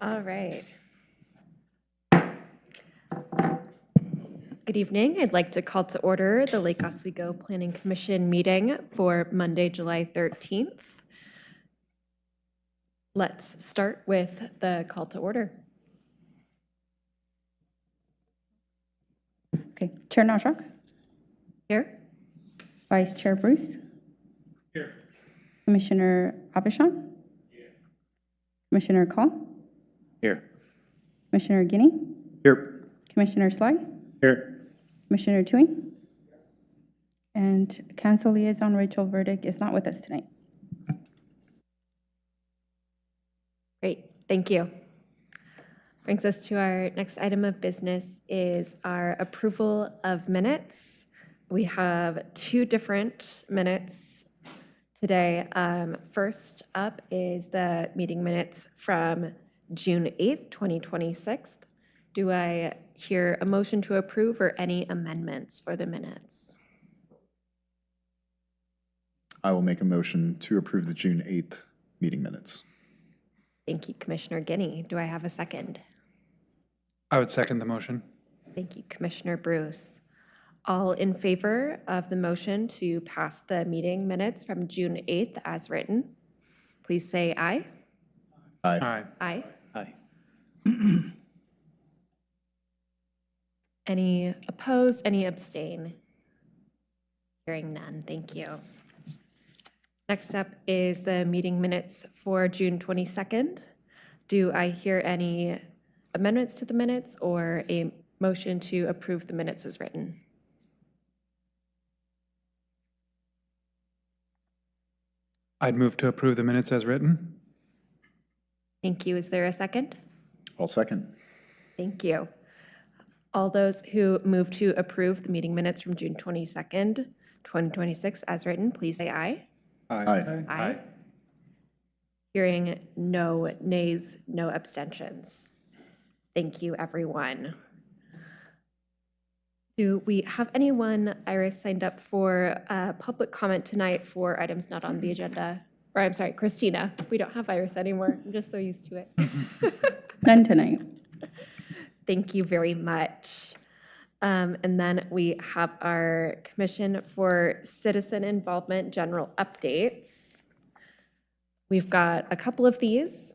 All right. Good evening. I'd like to call to order the Lake Oswego Planning Commission meeting for Monday, July 13th. Let's start with the call to order. Okay, Chair Najak, Here. Vice Chair Bruce, Here. Commissioner Abishan, Here. Commissioner Call, Here. Commissioner Guinea, Here. Commissioner Sly, Here. Commissioner Tui, and Council Liaison Rachel Verdick is not with us tonight. Great, thank you. Brings us to our next item of business is our approval of minutes. We have two different minutes today. First up is the meeting minutes from June 8th, 2026. Do I hear a motion to approve or any amendments for the minutes? I will make a motion to approve the June 8th meeting minutes. Thank you, Commissioner Guinea. Do I have a second? I would second the motion. Thank you, Commissioner Bruce. All in favor of the motion to pass the meeting minutes from June 8th as written, please say aye. Aye. Aye. Aye. Aye. Any opposed, any abstain? Hearing none, thank you. Next up is the meeting minutes for June 22nd. Do I hear any amendments to the minutes or a motion to approve the minutes as written? I'd move to approve the minutes as written. Thank you. Is there a second? I'll second. Thank you. All those who move to approve the meeting minutes from June 22nd, 2026 as written, please say aye. Aye. Aye. Hearing no nays, no abstentions. Thank you, everyone. Do we have anyone, Iris, signed up for public comment tonight for items not on the agenda? Or I'm sorry, Christina. We don't have Iris anymore. I'm just so used to it. None tonight. Thank you very much. And then we have our Commission for Citizen Involvement General Updates. We've got a couple of these.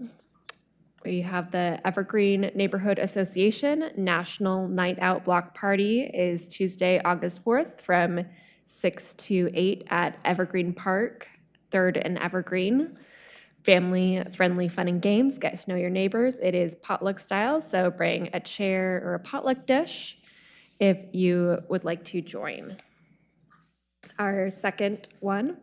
We have the Evergreen Neighborhood Association National Night Out Block Party is Tuesday, August 4th from 6 to 8 at Evergreen Park, 3rd and Evergreen. Family-friendly fun and games, get to know your neighbors. It is potluck style, so bring a chair or a potluck dish if you would like to join. Our second one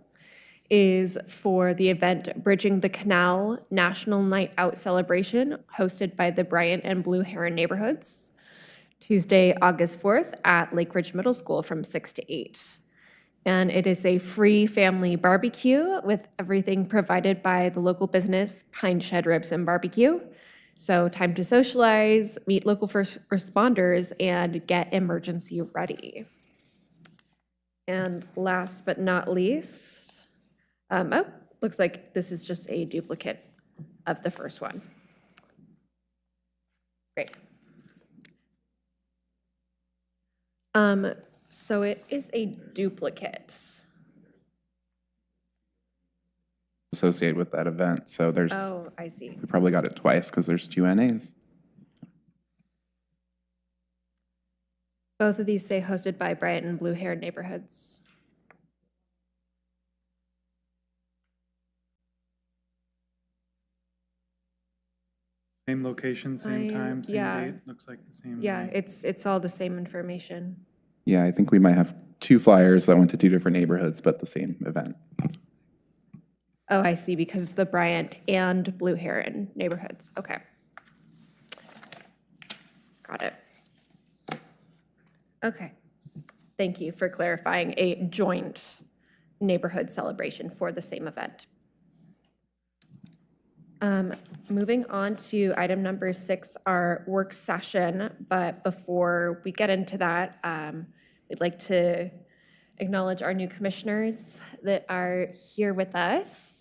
is for the event Bridging the Canal National Night Out Celebration, hosted by the Bryant and Blue Heron neighborhoods, Tuesday, August 4th at Lake Ridge Middle School from 6 to 8. And it is a free family barbecue with everything provided by the local business Pine Shed Ribs and Barbecue. So time to socialize, meet local first responders, and get emergency ready. And last but not least, looks like this is just a duplicate of the first one. Great. So it is a duplicate. Associated with that event. So there's, Oh, I see. we probably got it twice because there's two NAs. Both of these say hosted by Bryant and Blue Heron neighborhoods. Same location, same time, same yeah. date. Looks like the same. Yeah, night. it's all the same information. Yeah, I think we might have two flyers that went to two different neighborhoods, but the same event. Oh, I see, because it's the Bryant and Blue Heron neighborhoods. Okay. Got it. Okay. Thank you for clarifying a joint neighborhood celebration for the same event. Moving on to item number 6, our work session. But before we get into that, we'd like to acknowledge our new commissioners that are here with us.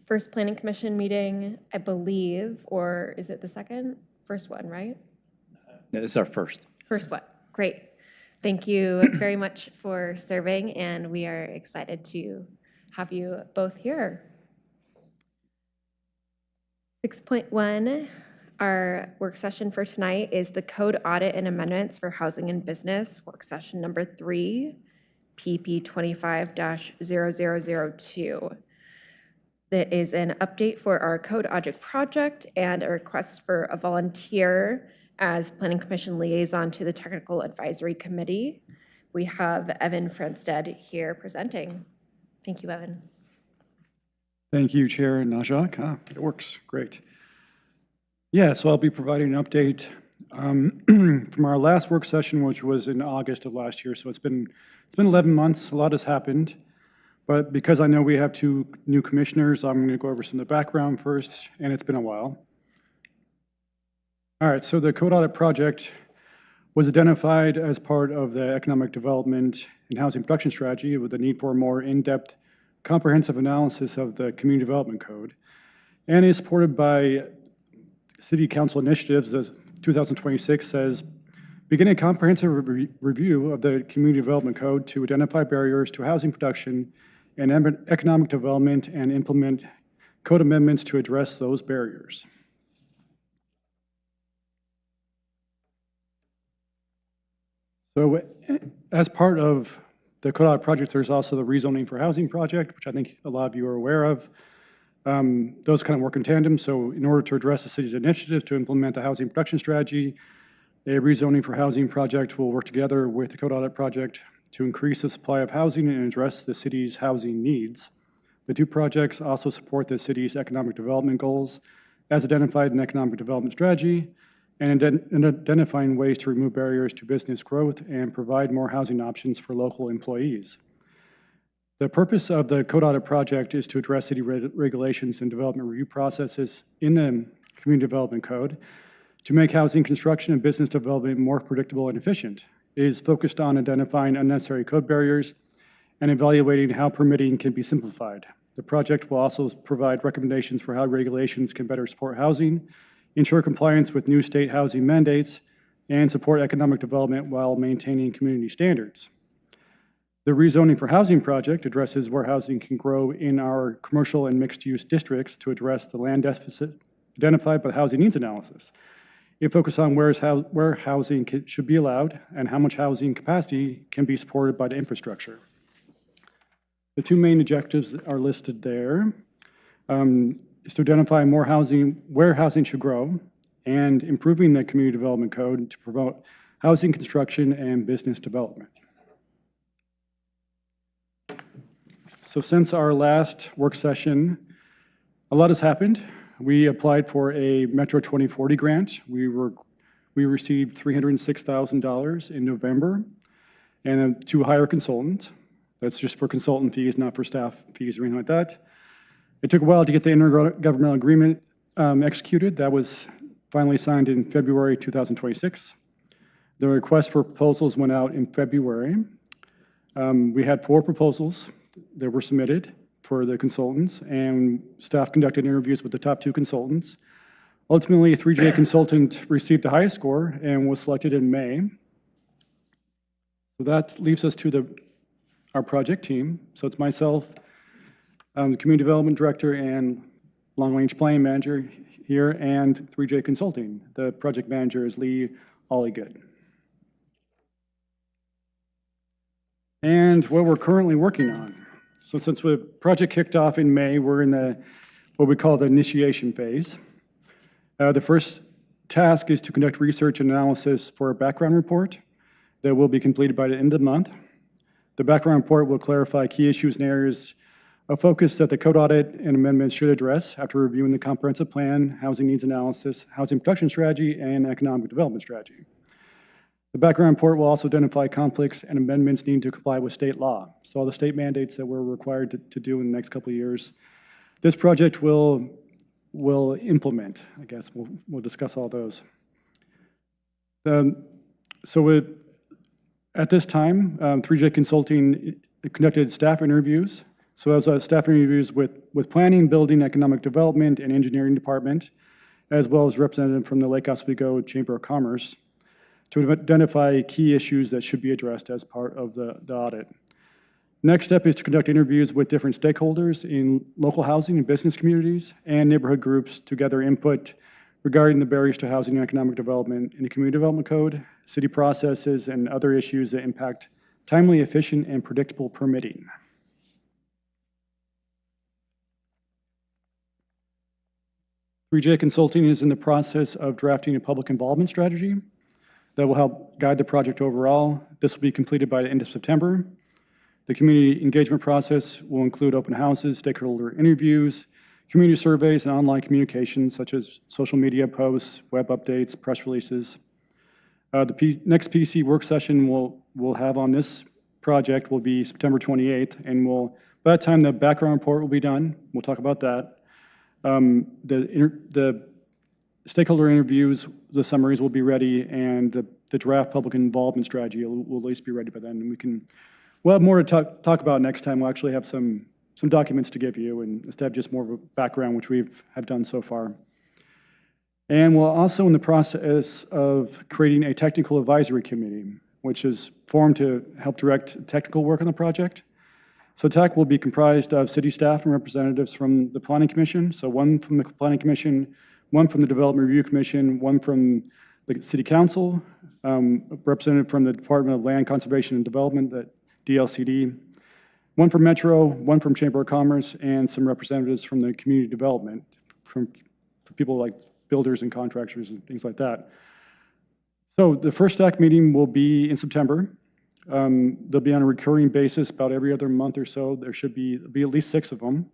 first planning commission meeting, I believe, or is it the second? First one, right? This is our first. First one. Great. Thank you very much for serving, and we are excited to have you both here. 6.1, our work session for tonight is the Code Audit and Amendments for Housing and Business, work session number 3, PP 25-0002. That is an update for our Code Audit project and a request for a volunteer as Planning Commission liaison to the Technical Advisory Committee. We have Evan Franstead here presenting. Thank you, Evan. Thank you, Chair Najak. It works, great. Yeah, so I'll be providing an update from our last work session, which was in August of last year. So it's been 11 months. A lot has happened, but because I know we have 2 new commissioners, I'm going to go over some of the background first, and it's been a while. All right, so the Code Audit project was identified as part of the Economic Development and Housing Production Strategy with the need for a more in-depth, comprehensive analysis of the Community Development Code, and is supported by City Council initiatives. The 2026 says, begin a comprehensive review of the Community Development Code to identify barriers to housing production and economic development and implement code amendments to address those barriers. So as part of the Code Audit project, there's also the rezoning for housing project, which I think a lot of you are aware of. Those kind of work in tandem. So in order to address the city's initiative to implement the housing production strategy, a rezoning for housing project will work together with the Code Audit project to increase the supply of housing and address the city's housing needs. The 2 projects also support the city's economic development goals as identified in the economic development strategy, and identifying ways to remove barriers to business growth and provide more housing options for local employees. The purpose of the Code Audit project is to address city regulations and development review processes in the Community Development Code to make housing construction and business development more predictable and efficient. It is focused on identifying unnecessary code barriers and evaluating how permitting can be simplified. The project will also provide recommendations for how regulations can better support housing, ensure compliance with new state housing mandates, and support economic development while maintaining community standards. The rezoning for housing project addresses where housing can grow in our commercial and mixed-use districts to address the land deficit identified by the housing needs analysis. It focuses on where housing should be allowed and how much housing capacity can be supported by the infrastructure. The 2 main objectives are listed there. Is to identify more housing, where housing should grow, and improving the Community Development Code to promote housing construction and business development. So since our last work session, a lot has happened. We applied for a Metro 2040 grant. We received $306,000 in November, and to hire a consultant. That's just for consultant fees, not for staff fees or anything like that. It took a while to get the intergovernmental agreement executed. That was finally signed in February 2026. The request for proposals went out in February. We had 4 proposals that were submitted for the consultants, and staff conducted interviews with the top 2 consultants. Ultimately, a 3J consultant received the highest score and was selected in May. So that leaves us to our project team. So it's myself, the Community Development Director and Long Range Planning Manager here, and 3J Consulting. The project manager is Lee Olligood. And what we're currently working on. So since the project kicked off in May, we're in what we call the initiation phase. The first task is to conduct research and analysis for a background report that will be completed by the end of the month. The background report will clarify key issues and areas of focus that the Code Audit and amendments should address after reviewing the comprehensive plan, housing needs analysis, housing production strategy, and economic development strategy. The background report will also identify conflicts and amendments needing to comply with state law. So all the state mandates that we're required to do in the next couple of years, this project will implement. I guess we'll discuss all those. At this time, 3J Consulting conducted staff interviews. So as staff reviews with planning, building, economic development, and engineering department, as well as representative from the Lake Oswego Chamber of Commerce, to identify key issues that should be addressed as part of the audit. Next step is to conduct interviews with different stakeholders in local housing and business communities and neighborhood groups to gather input regarding the barriers to housing and economic development in the Community Development Code, city processes, and other issues that impact timely, efficient, and predictable permitting. Consulting is in the process of drafting a public involvement strategy that will help guide the project overall. This will be completed by the end of September. The community engagement process will include open houses, stakeholder interviews, community surveys, and online communications such as social media posts, web updates, press releases. The next PC work session we'll have on this project will be September 28th, and by that time the background report will be done. We'll talk about that. The stakeholder interviews, the summaries will be ready, and the draft public involvement strategy will at least be ready by then. And we'll have more to talk about next time. We'll actually have some documents to give you, and instead of just more of a background, which we have done so far. And we're also in the process of creating a technical advisory committee, which is formed to help direct technical work on the project. So TAC will be comprised of city staff and representatives from the Planning Commission. So one from the Planning Commission, one from the Development Review Commission, one from the City Council, a representative from the Department of Land Conservation and Development, the DLCD, one from Metro, one from Chamber of Commerce, and some representatives from the community development, from people like builders and contractors and things like that. So the first TAC meeting will be in September. They'll be on a recurring basis about every other month or so. There'll be at least 6 of them,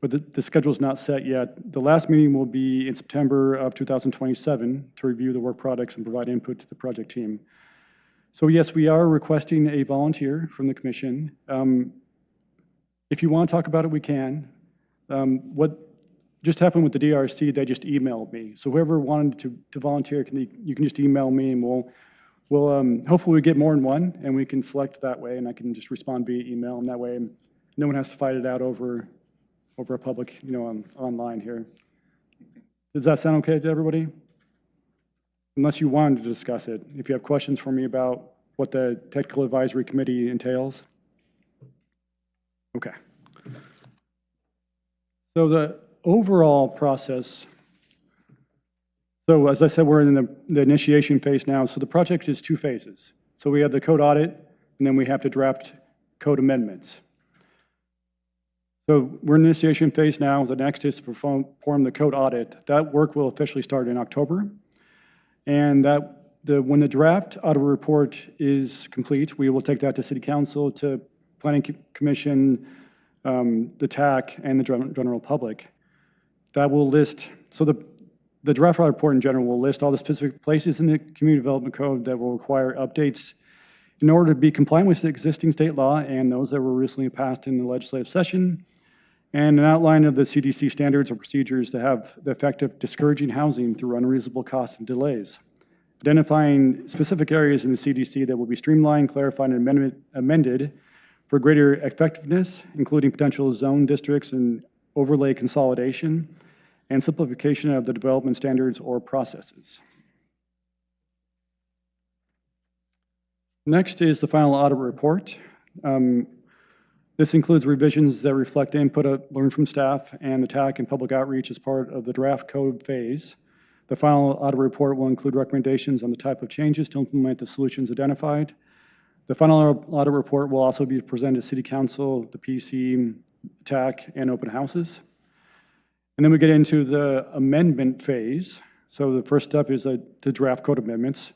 but the schedule's not set yet. The last meeting will be in September of 2027 to review the work products and provide input to the project team. So yes, we are requesting a volunteer from the commission. If you want to talk about it, we can. What just happened with the DRC, they just emailed me. So whoever wanted to volunteer, you can just email me, and we'll hopefully get more than one, and we can select that way, and I can just respond via email, and that way no one has to fight it out over a public, online here. Does that sound okay to everybody? Unless you wanted to discuss it. If you have questions for me about what the technical advisory committee entails. Okay. So the overall process, so as I said, we're in the initiation phase now. So the project is 2 phases. So we have the code audit, and then we have to draft code amendments. So we're in the initiation phase now. The next is to perform the code audit. That work will officially start in October. And when the draft audit report is complete, we will take that to City Council, to Planning Commission, the TAC, and the general public. That will list, so the draft audit report in general will list all the specific places in the Community Development Code that will require updates in order to be compliant with the existing state law and those that were recently passed in the legislative session, and an outline of the CDC standards or procedures that have the effect of discouraging housing through unreasonable costs and delays. Identifying specific areas in the CDC that will be streamlined, clarified, and amended for greater effectiveness, including potential zone districts and overlay consolidation, and simplification of the development standards or processes. Next is the final audit report. This includes revisions that reflect the input learned from staff and the TAC and public outreach as part of the draft code phase. The final audit report will include recommendations on the type of changes to implement the solutions identified. The final audit report will also be presented to City Council, the PC, TAC, and open houses. And then we get into the amendment phase. So the first step is to draft code amendments.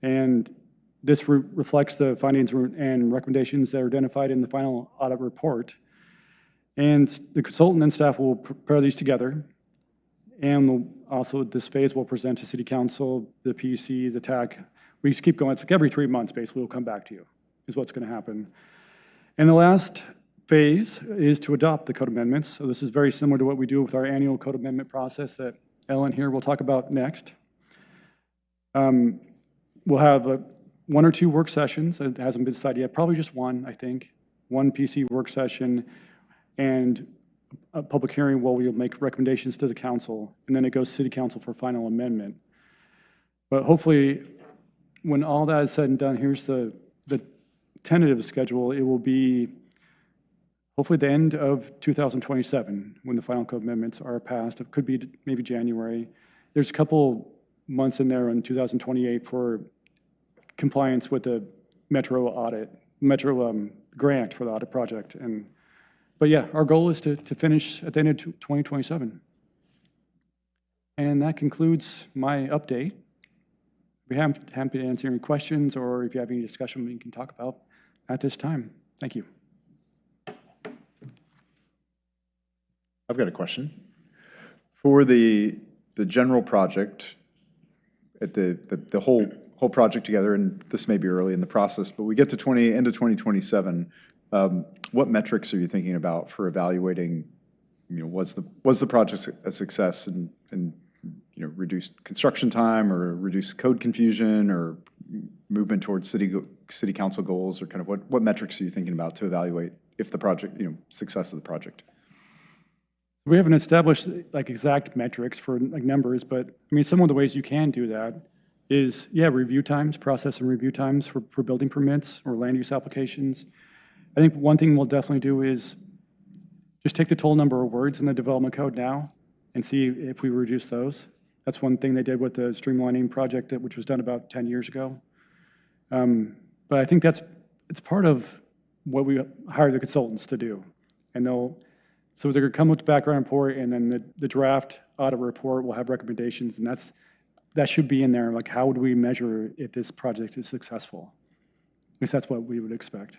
And this reflects the findings and recommendations that are identified in the final audit report. And the consultant and staff will prepare these together. And also this phase will present to City Council, the PC, the TAC. We just keep going. It's like every 3 months, basically, we'll come back to you, is what's going to happen. And the last phase is to adopt the code amendments. So this is very similar to what we do with our annual code amendment process that Ellen here will talk about next. We'll have 1 or 2 work sessions. It hasn't been decided yet. Probably just one, I think. 1 PC work session and a public hearing where we'll make recommendations to the council, and then it goes to city council for final amendment. But hopefully, when all that is said and done, here's the tentative schedule. It will be hopefully the end of 2027 when the final code amendments are passed. It could be maybe January. There's a couple months in there in 2028 for compliance with the metro grant for the audit project. But yeah, our goal is to finish at the end of 2027. And that concludes my update. We're happy to answer any questions, or if you have any discussion we can talk about at this time. Thank you. I've got a question. For the general project, at the whole project together, and this may be early in the process, but we get to end of 2027, what metrics are you thinking about for evaluating, was the project a success and reduced construction time or reduced code confusion or movement towards city council goals, or kind of what metrics are you thinking about to evaluate if the project, success of the project? We haven't established like exact metrics for like numbers, but I mean, some of the ways you can do that is, review times, process and review times for building permits or land use applications. I think one thing we'll definitely do is just take the total number of words in the development code now and see if we reduce those. That's one thing they did with the streamlining project, which was done about 10 years ago. But I think it's part of what we hire the consultants to do. And so they're going to come with the background report, and then the draft audit report will have recommendations, and that should be in there. Like, how do we measure if this project is successful? At least that's what we would expect.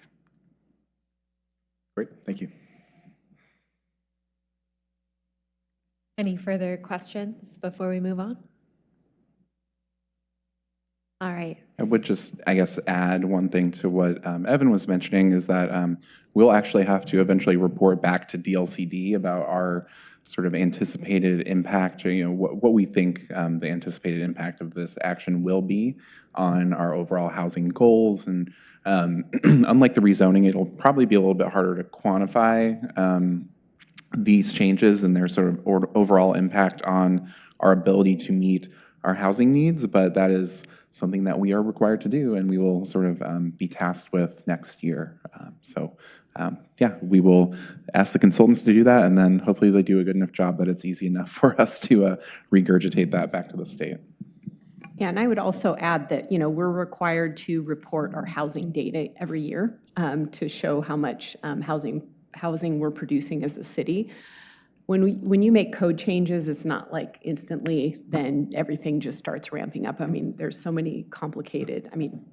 Great, thank you. Any further questions before we move on? All right. I would just, I guess, add one thing to what Evan was mentioning, is that we'll actually have to eventually report back to DLCD about our sort of anticipated impact, or what we think the anticipated impact of this action will be on our overall housing goals. And unlike the rezoning, it'll probably be a little bit harder to quantify these changes and their sort of overall impact on our ability to meet our housing needs, but that is something that we are required to do, and we will sort of be tasked with next year. We will ask the consultants to do that, and then hopefully they do a good enough job that it's easy enough for us to regurgitate that back to the state. Yeah, and I would also add that, we're required to report our housing data every year to show how much housing we're producing as a city. When you make code changes, it's not like instantly then everything just starts ramping up. I mean, there's so many complicated,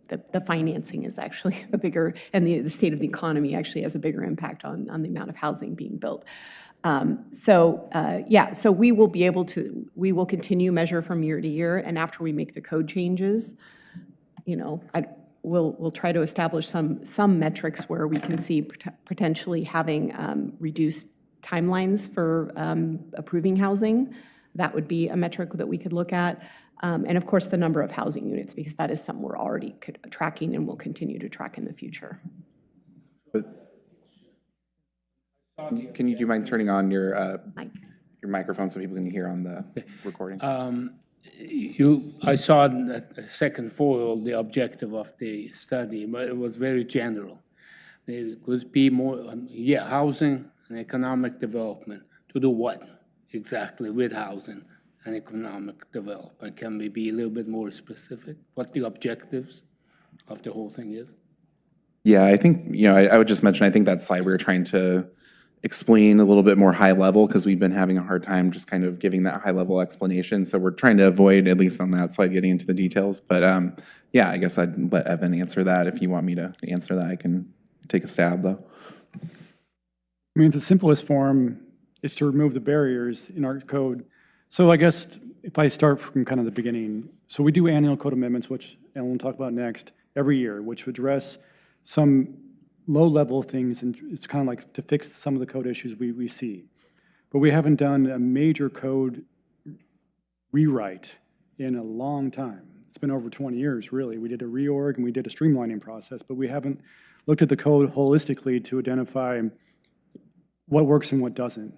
the financing is actually a bigger, and the state of the economy actually has a bigger impact on the amount of housing being built. So we will continue measure from year to year, and after we make the code changes, we'll try to establish some metrics where we can see potentially having reduced timelines for approving housing. That would be a metric that we could look at. And of course, the number of housing units, because that is something we're already tracking and will continue to track in the future. Can you do mind turning on your microphone so people can hear on the recording? I saw at the second foil the objective of the study, but it was very general. It could be more, housing and economic development. To do what exactly with housing and economic development? Can we be a little bit more specific what the objectives of the whole thing is? Yeah, I think, I would just mention, I think that slide we were trying to explain a little bit more high level, because we've been having a hard time just kind of giving that high level explanation. So we're trying to avoid, at least on that slide, getting into the details. But I guess I'd let Evan answer that. If you want me to answer that, I can take a stab though. I mean, the simplest form is to remove the barriers in our code. So I guess if I start from kind of the beginning, so we do annual code amendments, which Ellen will talk about next, every year, which address some low-level things, and it's kind of like to fix some of the code issues we see. But we haven't done a major code rewrite in a long time. It's been over 20 years, really. We did a reorg and we did a streamlining process, but we haven't looked at the code holistically to identify what works and what doesn't.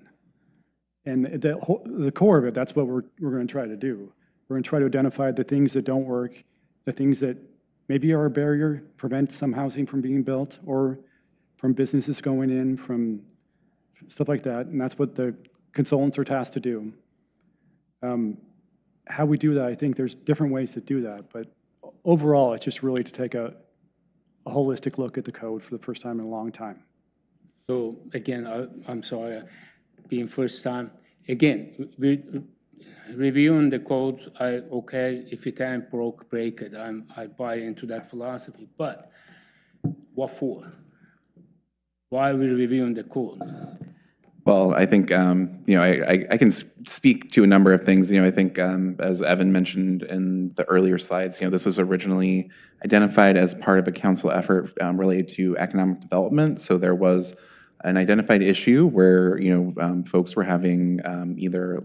And the core of it, that's what we're going to try to do. We're going to try to identify the things that don't work, the things that maybe are a barrier, prevent some housing from being built, or from businesses going in, from stuff like that. And that's what the consultants are tasked to do. How we do that, I think there's different ways to do that. But overall, it's just really to take a holistic look at the code for the first time in a long time. So again, I'm sorry, being first time. Again, we reviewing the codes, okay, if it ain't broke, break it. I buy into that philosophy. But what for? Why are we reviewing the code? Well, I think, I can speak to a number of things. I think, as Evan mentioned in the earlier slides, this was originally identified as part of a council effort related to economic development. So there was an identified issue where, folks were having either,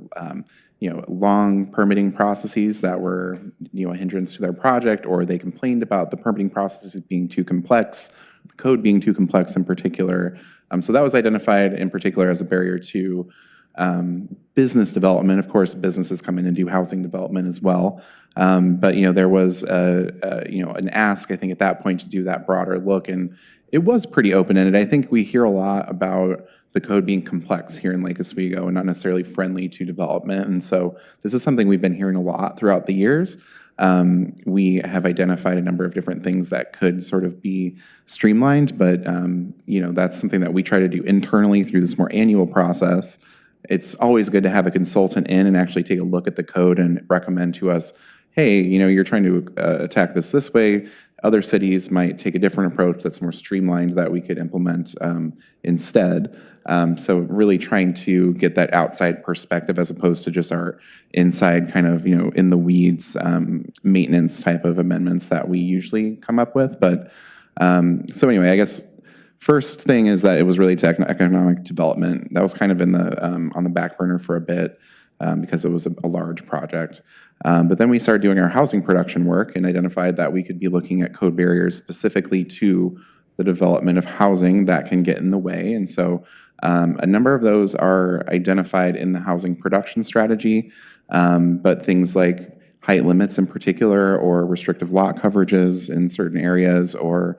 long permitting processes that were, a hindrance to their project, or they complained about the permitting processes being too complex, the code being too complex in particular. So that was identified in particular as a barrier to business development. Of course, businesses come in and do housing development as well. But there was an ask, I think, at that point to do that broader look, and it was pretty open-ended. I think we hear a lot about the code being complex here in Lake Oswego and not necessarily friendly to development. And so this is something we've been hearing a lot throughout the years. We have identified a number of different things that could sort of be streamlined, but that's something that we try to do internally through this more annual process. It's always good to have a consultant in and actually take a look at the code and recommend to us, hey, you're trying to attack this way. Other cities might take a different approach that's more streamlined that we could implement instead. So really trying to get that outside perspective as opposed to just our inside kind of, in the weeds maintenance type of amendments that we usually come up with. But so anyway, I guess first thing is that it was really to economic development. That was kind of in the on the back burner for a bit because it was a large project. But then we started doing our housing production work and identified that we could be looking at code barriers specifically to the development of housing that can get in the way. And so a number of those are identified in the housing production strategy, but things like height limits in particular, or restrictive lot coverages in certain areas, or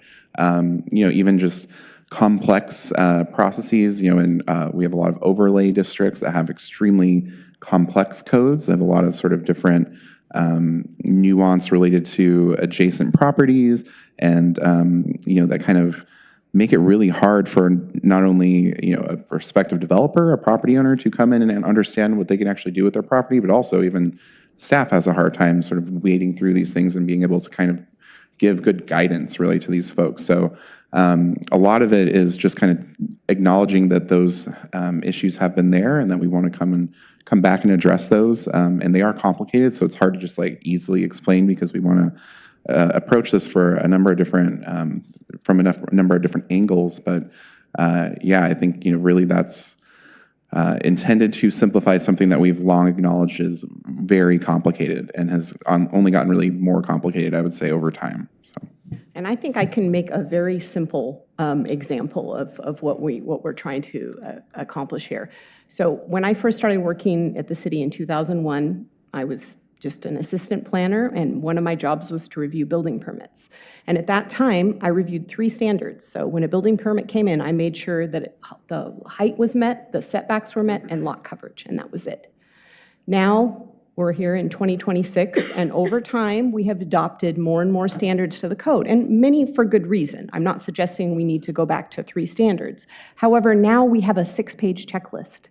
even just complex processes. And we have a lot of overlay districts that have extremely complex codes. They have a lot of sort of different nuance related to adjacent properties, and that kind of make it really hard for not only a prospective developer, a property owner, to come in and understand what they can actually do with their property, but also even staff has a hard time sort of wading through these things and being able to kind of give good guidance really to these folks. So a lot of it is just kind of acknowledging that those issues have been there and that we want to come back and address those. And they are complicated, so it's hard to just like easily explain because we want to approach this for a number of different, from a number of different angles. But yeah, I think really that's intended to simplify something that we've long acknowledged is very complicated and has only gotten really more complicated, I would say, over time. So. And I think I can make a very simple example of what we're trying to accomplish here. So when I first started working at the city in 2001, I was just an assistant planner, and one of my jobs was to review building permits. And at that time, I reviewed 3 standards. So when a building permit came in, I made sure that the height was met, the setbacks were met, and lot coverage, and that was it. Now, we're here in 2026, and over time, we have adopted more and more standards to the code, and many for good reason. I'm not suggesting we need to go back to 3 standards. However, now we have a 6-page checklist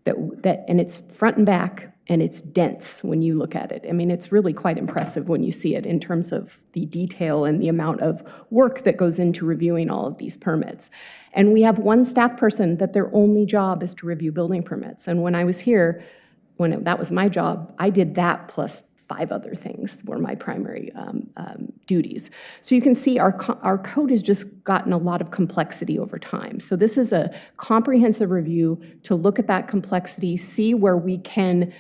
and it's front and back, and it's dense when you look at it. I mean, it's really quite impressive when you see it in terms of the detail and the amount of work that goes into reviewing all of these permits. And we have one staff person that their only job is to review building permits. And when I was here, that was my job, I did that plus 5 other things were my primary duties. So you can see our code has just gotten a lot of complexity over time. So this is a comprehensive review to look at that complexity, see where we can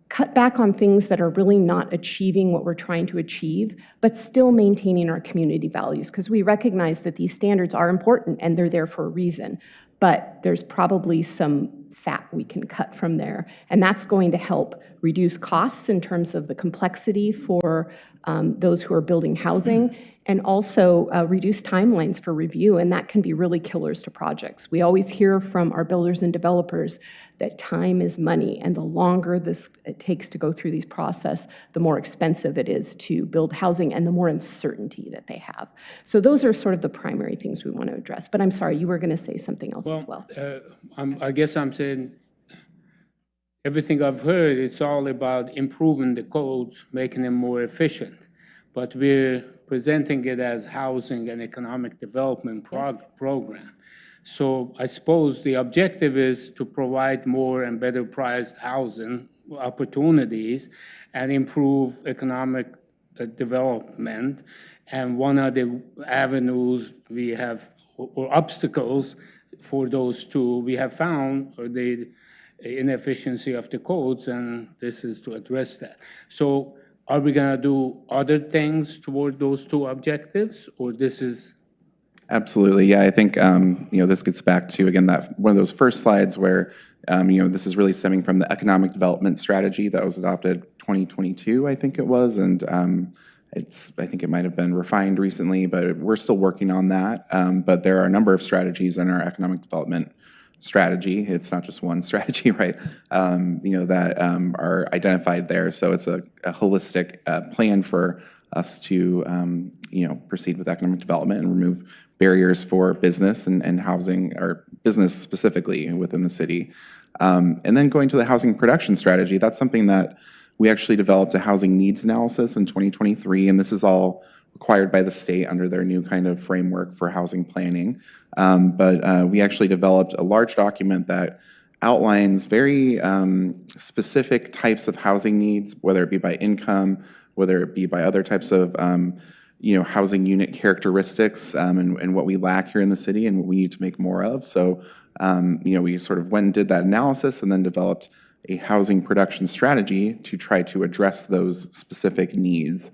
cut back on things that are really not achieving what we're trying to achieve, but still maintaining our community values, because we recognize that these standards are important and they're there for a reason. but there's probably some fat we can cut from there. And that's going to help reduce costs in terms of the complexity for those who are building housing, and also reduce timelines for review, and that can be really killers to projects. We always hear from our builders and developers that time is money, and the longer it takes to go through these process, the more expensive it is to build housing and the more uncertainty that they have. So those are sort of the primary things we want to address. But I'm sorry, you were going to say something else as well. I guess I'm saying, everything I've heard, it's all about improving the codes, making them more efficient. But we're presenting it as housing and economic development program. So I suppose the objective is to provide more and better priced housing opportunities and improve economic development. And one of the avenues we have, or obstacles for those two, we have found the inefficiency of the codes, and this is to address that. So are we going to do other things toward those two objectives, or this is? Absolutely, yeah. I think this gets back to, again, that one of those first slides where this is really stemming from the economic development strategy that was adopted 2022, I think it was, and I think it might have been refined recently, but we're still working on that. But there are a number of strategies in our economic development strategy. It's not just one strategy, right? That are identified there. So it's a holistic plan for us to proceed with economic development and remove barriers for business and housing, or business specifically within the city. And then going to the housing production strategy, that's something that we actually developed a housing needs analysis in 2023, and this is all required by the state under their new kind of framework for housing planning. But we actually developed a large document that outlines very specific types of housing needs, whether it be by income, whether it be by other types of housing unit characteristics, and what we lack here in the city and what we need to make more of. So we sort of went and did that analysis and then developed a housing production strategy to try to address those specific needs.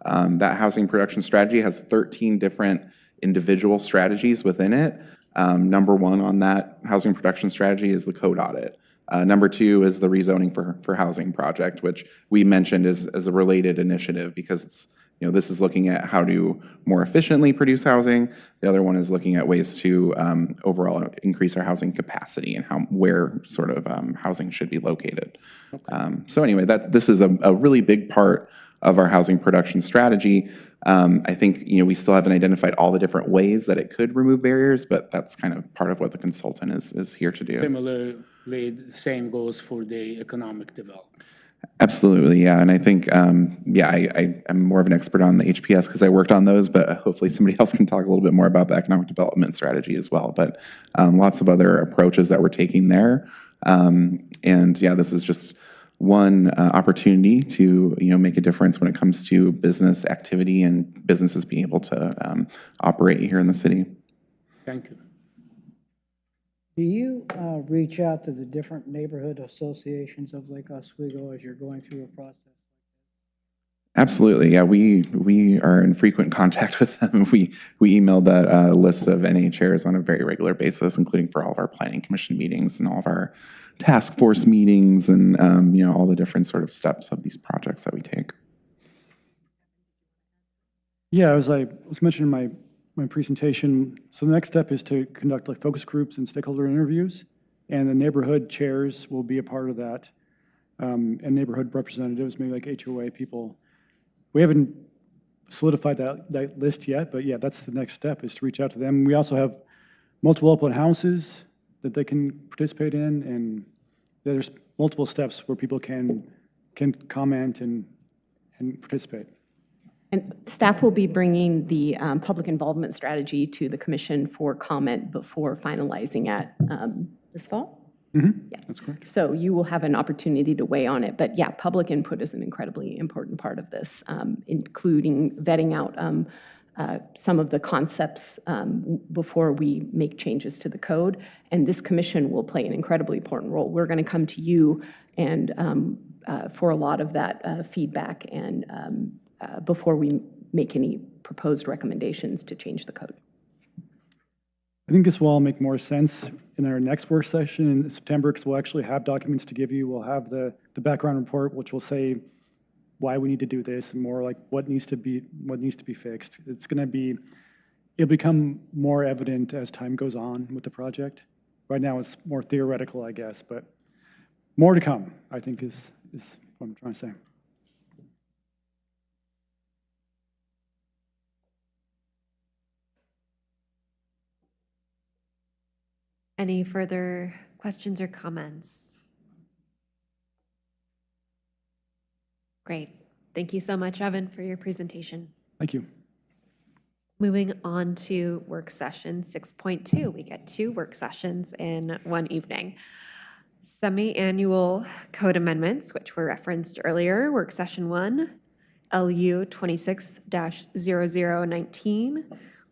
That housing production strategy has 13 different individual strategies within it. Number one on that housing production strategy is the Code Audit. Number two is the rezoning for housing project, which we mentioned as a related initiative because it's, this is looking at how to more efficiently produce housing. The other one is looking at ways to overall increase our housing capacity and where sort of housing should be located. So anyway, this is a really big part of our housing production strategy. I think we still haven't identified all the different ways that it could remove barriers, but that's kind of part of what the consultant is here to do. Similarly, the same goes for the economic development. Absolutely, yeah. And I think, I'm more of an expert on the HPS because I worked on those, but hopefully somebody else can talk a little bit more about the economic development strategy as well. But lots of other approaches that we're taking there. This is just one opportunity to make a difference when it comes to business activity and businesses being able to operate here in the city. Thank you. Do you reach out to the different neighborhood associations of Lake Oswego as you're going through a process? Absolutely, yeah. We are in frequent contact with them. We email that list of NA chairs on a very regular basis, including for all of our planning commission meetings and all of our task force meetings and all the different sort of steps of these projects that we take. Yeah, as I was mentioning in my presentation, so the next step is to conduct like focus groups and stakeholder interviews, and the neighborhood chairs will be a part of that, and neighborhood representatives, maybe like HOA people. We haven't solidified that list yet, but yeah, that's the next step, is to reach out to them. We also have multiple open houses that they can participate in, and there's multiple steps where people can comment and participate. And staff will be bringing the public involvement strategy to the commission for comment before finalizing it this fall. Mm-hmm. Yeah, that's correct. So you will have an opportunity to weigh on it. But yeah, public input is an incredibly important part of this, including vetting out some of the concepts before we make changes to the code. And this commission will play an incredibly important role. We're going to come to you and for a lot of that feedback and before we make any proposed recommendations to change the code. I think this will all make more sense in our next work session in September, because we'll actually have documents to give you. We'll have the background report, which will say why we need to do this and more like what needs to be fixed. It'll become more evident as time goes on with the project. Right now, it's more theoretical, I guess, but more to come, I think is what I'm trying to say. Any further questions or comments? Great. Thank you so much, Evan, for your presentation. Thank you. Moving on to work session 6.2. We get 2 work sessions in one evening. Semi-annual code amendments, which were referenced earlier. Work session 1, LU 26-0019.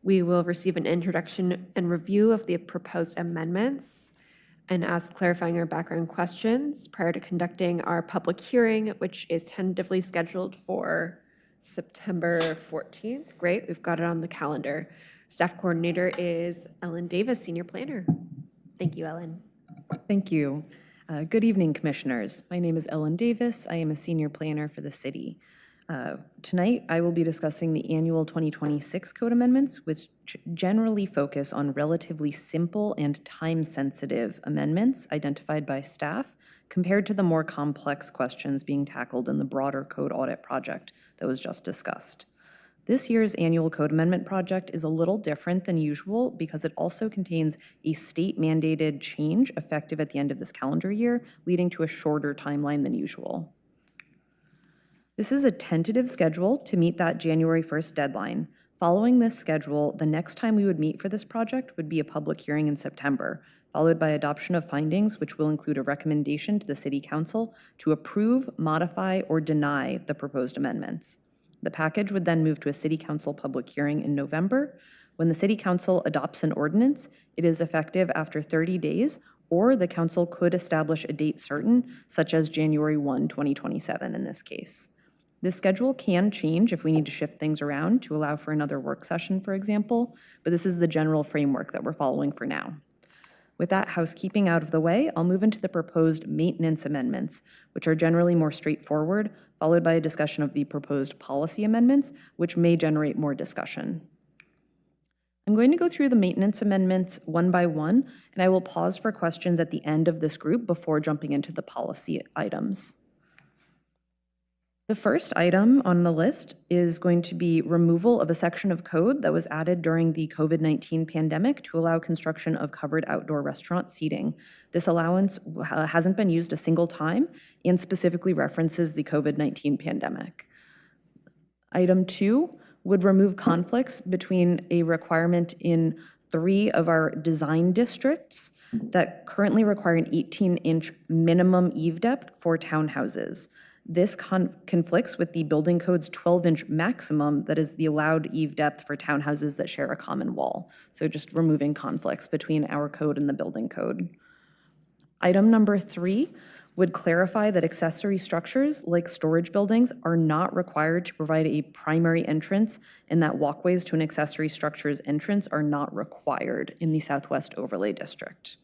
We will receive an introduction and review of the proposed amendments and ask clarifying or background questions prior to conducting our public hearing, which is tentatively scheduled for September 14th. Great, we've got it on the calendar. Staff coordinator is Ellen Davis, senior planner. Thank you, Ellen. Thank you. Good evening, commissioners. My name is Ellen Davis. I am a senior planner for the city. Tonight, I will be discussing the annual 2026 code amendments, which generally focus on relatively simple and time-sensitive amendments identified by staff compared to the more complex questions being tackled in the broader code audit project that was just discussed. This year's annual code amendment project is a little different than usual because it also contains a state-mandated change effective at the end of this calendar year, leading to a shorter timeline than usual. This is a tentative schedule to meet that January 1st deadline. Following this schedule, the next time we would meet for this project would be a public hearing in September, followed by adoption of findings, which will include a recommendation to the City Council to approve, modify, or deny the proposed amendments. The package would then move to a City Council public hearing in November. When the City Council adopts an ordinance, it is effective after 30 days, or the Council could establish a date certain, such as January 1, 2027 in this case. This schedule can change if we need to shift things around to allow for another work session, for example, but this is the general framework that we're following for now. With that housekeeping out of the way, I'll move into the proposed maintenance amendments, which are generally more straightforward, followed by a discussion of the proposed policy amendments, which may generate more discussion. I'm going to go through the maintenance amendments one by one, and I will pause for questions at the end of this group before jumping into the policy items. The first item on the list is going to be removal of a section of code that was added during the COVID-19 pandemic to allow construction of covered outdoor restaurant seating. This allowance hasn't been used a single time and specifically references the COVID-19 pandemic. Item 2 would remove conflicts between a requirement in 3 of our design districts that currently require an 18-inch minimum eave depth for townhouses. This conflicts with the building code's 12-inch maximum that is the allowed eave depth for townhouses that share a common wall. So just removing conflicts between our code and the building code. Item number 3 would clarify that accessory structures like storage buildings are not required to provide a primary entrance and that walkways to an accessory structure's entrance are not required in the Southwest Overlay District.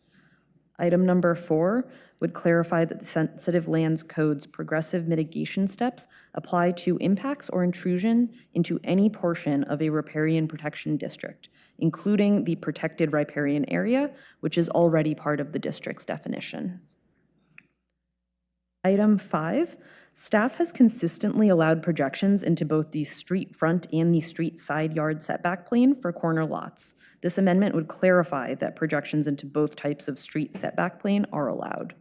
Item number 4 would clarify that the Sensitive Lands Code's progressive mitigation steps apply to impacts or intrusion into any portion of a riparian protection district, including the protected riparian area, which is already part of the district's definition. Item 5, staff has consistently allowed projections into both the street front and the street side yard setback plane for corner lots. This amendment would clarify that projections into both types of street setback plane are allowed.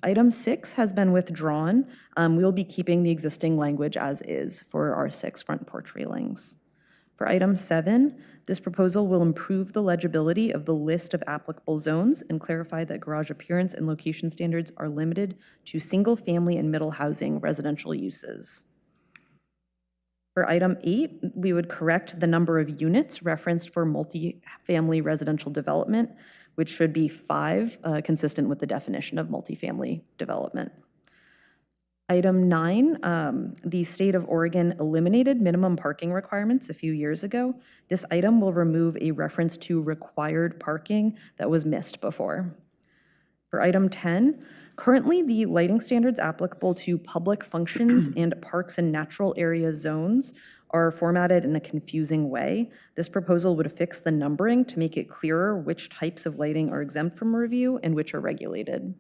Item 6 has been withdrawn. We'll be keeping the existing language as is for our 6 front porch railings. For item 7, this proposal will improve the legibility of the list of applicable zones and clarify that garage appearance and location standards are limited to single-family and middle housing residential uses. For item 8, we would correct the number of units referenced for multifamily residential development, which should be 5, consistent with the definition of multifamily development. Item 9, the state of Oregon eliminated minimum parking requirements a few years ago. This item will remove a reference to required parking that was missed before. For item 10, currently the lighting standards applicable to public functions and parks and natural area zones are formatted in a confusing way. This proposal would fix the numbering to make it clearer which types of lighting are exempt from review and which are regulated.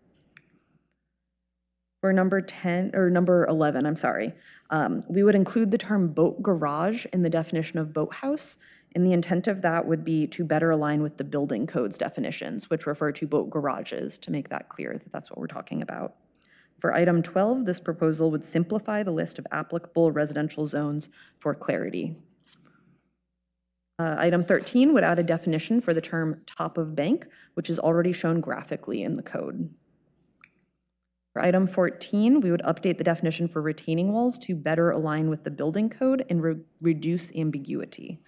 For number 11, I'm sorry, we would include the term boat garage in the definition of boathouse, and the intent of that would be to better align with the building code's definitions, which refer to boat garages, to make that clear that that's what we're talking about. For item 12, this proposal would simplify the list of applicable residential zones for clarity. Item 13 would add a definition for the term top of bank, which is already shown graphically in the code. For item 14, we would update the definition for retaining walls to better align with the building code and reduce ambiguity.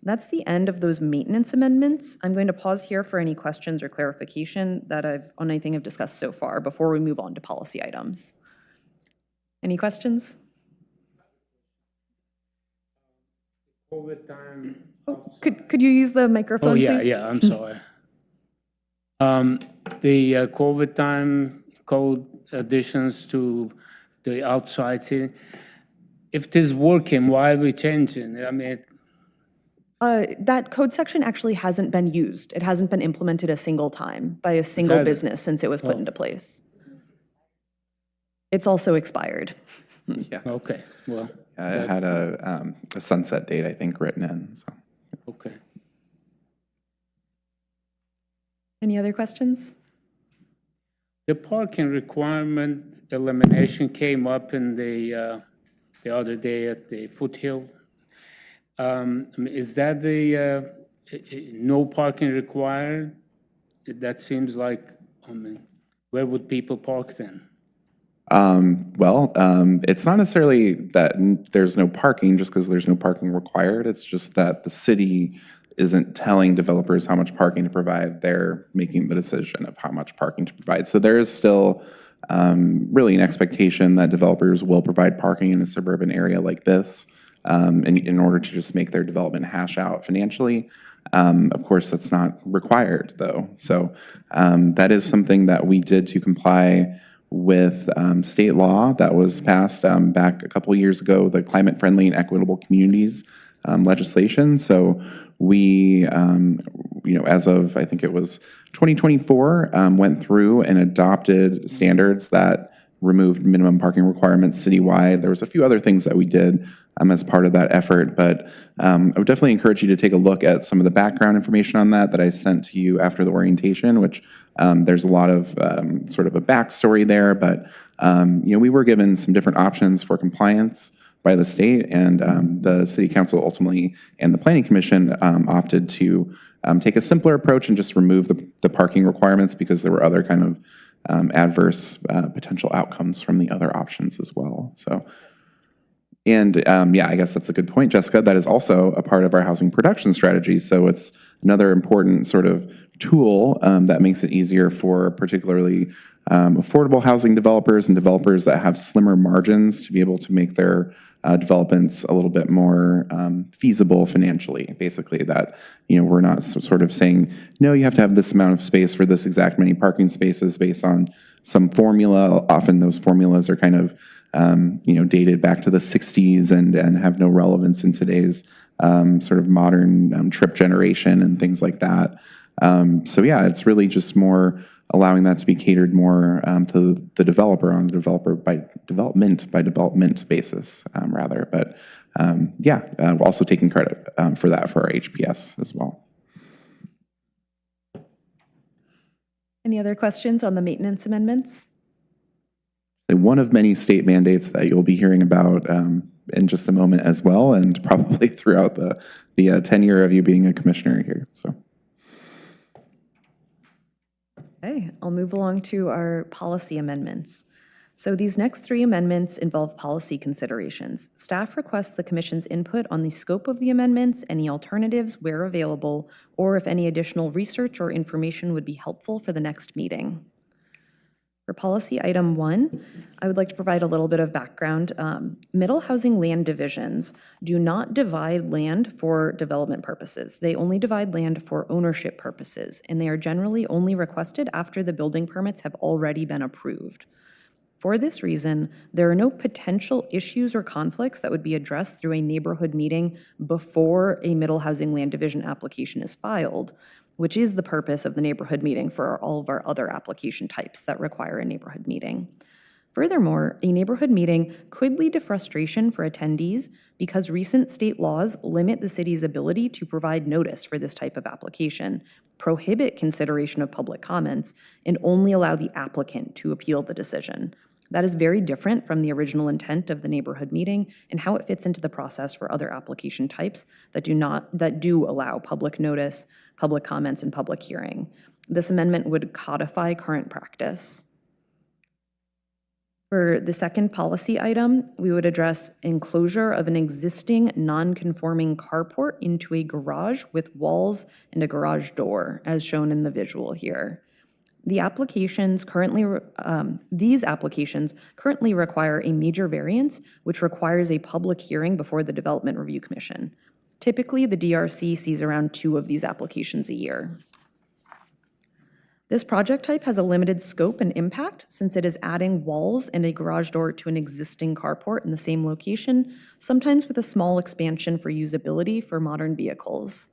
That's the end of those maintenance amendments. I'm going to pause here for any questions or clarification on anything I've discussed so far before we move on to policy items. Any questions? COVID time. Could you use the microphone, Oh, yeah, please? yeah, I'm sorry. The COVID time code additions to the outside seating, if it is working, why are we changing? I mean, That code section actually hasn't been used. It hasn't been implemented a single time by a single hasn't? business since it was put into place. It's also expired. Yeah. okay, well, It had a sunset date, I think, written in, so. okay. Any other questions? The parking requirement elimination came up in the other day at the Foothill. Is that the no parking required? That seems like, I mean, where would people park then? It's not necessarily that there's no parking just because there's no parking required. It's just that the city isn't telling developers how much parking to provide. They're making the decision of how much parking to provide. So there is still really an expectation that developers will provide parking in a suburban area like this in order to just make their development hash out financially. Of course, that's not required, though. So that is something that we did to comply with state law that was passed back a couple years ago, the Climate Friendly and Equitable Communities legislation. So we, as of, I think it was 2024, went through and adopted standards that removed minimum parking requirements citywide. There was a few other things that we did as part of that effort, but I would definitely encourage you to take a look at some of the background information on that I sent to you after the orientation, which there's a lot of sort of a backstory there, but we were given some different options for compliance by the state, and the city council ultimately and the planning commission opted to take a simpler approach and just remove the parking requirements because there were other kind of adverse potential outcomes from the other options as well. So, and I guess that's a good point, Jessica. That is also a part of our housing production strategy. So it's another important sort of tool that makes it easier for particularly affordable housing developers and developers that have slimmer margins to be able to make their developments a little bit more feasible financially. Basically, that we're not sort of saying, no, you have to have this amount of space for this exact many parking spaces based on some formula. Often those formulas are kind of dated back to the 60s and have no relevance in today's sort of modern trip generation and things like that. So yeah, it's really just more allowing that to be catered more to the developer on a developer by development basis, rather. But also taking credit for that for our HPS as well. Any other questions on the maintenance amendments? One of many state mandates that you'll be hearing about in just a moment as well, and probably throughout the tenure of you being a commissioner here. So. Okay, I'll move along to our policy amendments. So these next 3 amendments involve policy considerations. Staff requests the Commission's input on the scope of the amendments, any alternatives where available, or if any additional research or information would be helpful for the next meeting. For policy item 1, I would like to provide a little bit of background. Middle housing land divisions do not divide land for development purposes. They only divide land for ownership purposes, and they are generally only requested after the building permits have already been approved. For this reason, there are no potential issues or conflicts that would be addressed through a neighborhood meeting before a middle housing land division application is filed, which is the purpose of the neighborhood meeting for all of our other application types that require a neighborhood meeting. Furthermore, a neighborhood meeting could lead to frustration for attendees because recent state laws limit the city's ability to provide notice for this type of application, prohibit consideration of public comments, and only allow the applicant to appeal the decision. That is very different from the original intent of the neighborhood meeting and how it fits into the process for other application types that do allow public notice, public comments, and public hearing. This amendment would codify current practice. For the second policy item, we would address enclosure of an existing non-conforming carport into a garage with walls and a garage door, as shown in the visual here. These applications currently require a major variance, which requires a public hearing before the Development Review Commission. Typically, the DRC sees around 2 of these applications a year. This project type has a limited scope and impact since it is adding walls and a garage door to an existing carport in the same location, sometimes with a small expansion for usability for modern vehicles.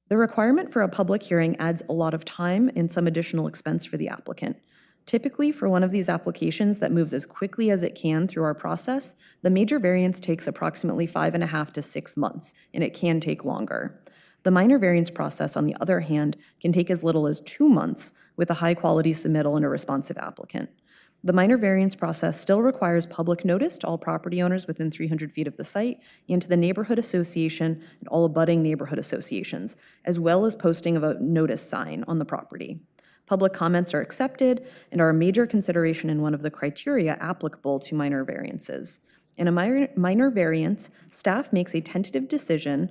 The requirement for a public hearing adds a lot of time and some additional expense for the applicant. Typically, for one of these applications that moves as quickly as it can through our process, the major variance takes approximately 5.5 to 6 months, and it can take longer. The minor variance process, on the other hand, can take as little as 2 months with a high-quality submittal and a responsive applicant. The minor variance process still requires public notice to all property owners within 300 feet of the site and to the neighborhood association and all abutting neighborhood associations, as well as posting of a notice sign on the property. Public comments are accepted and are a major consideration in one of the criteria applicable to minor variances. In a minor variance, staff makes a tentative decision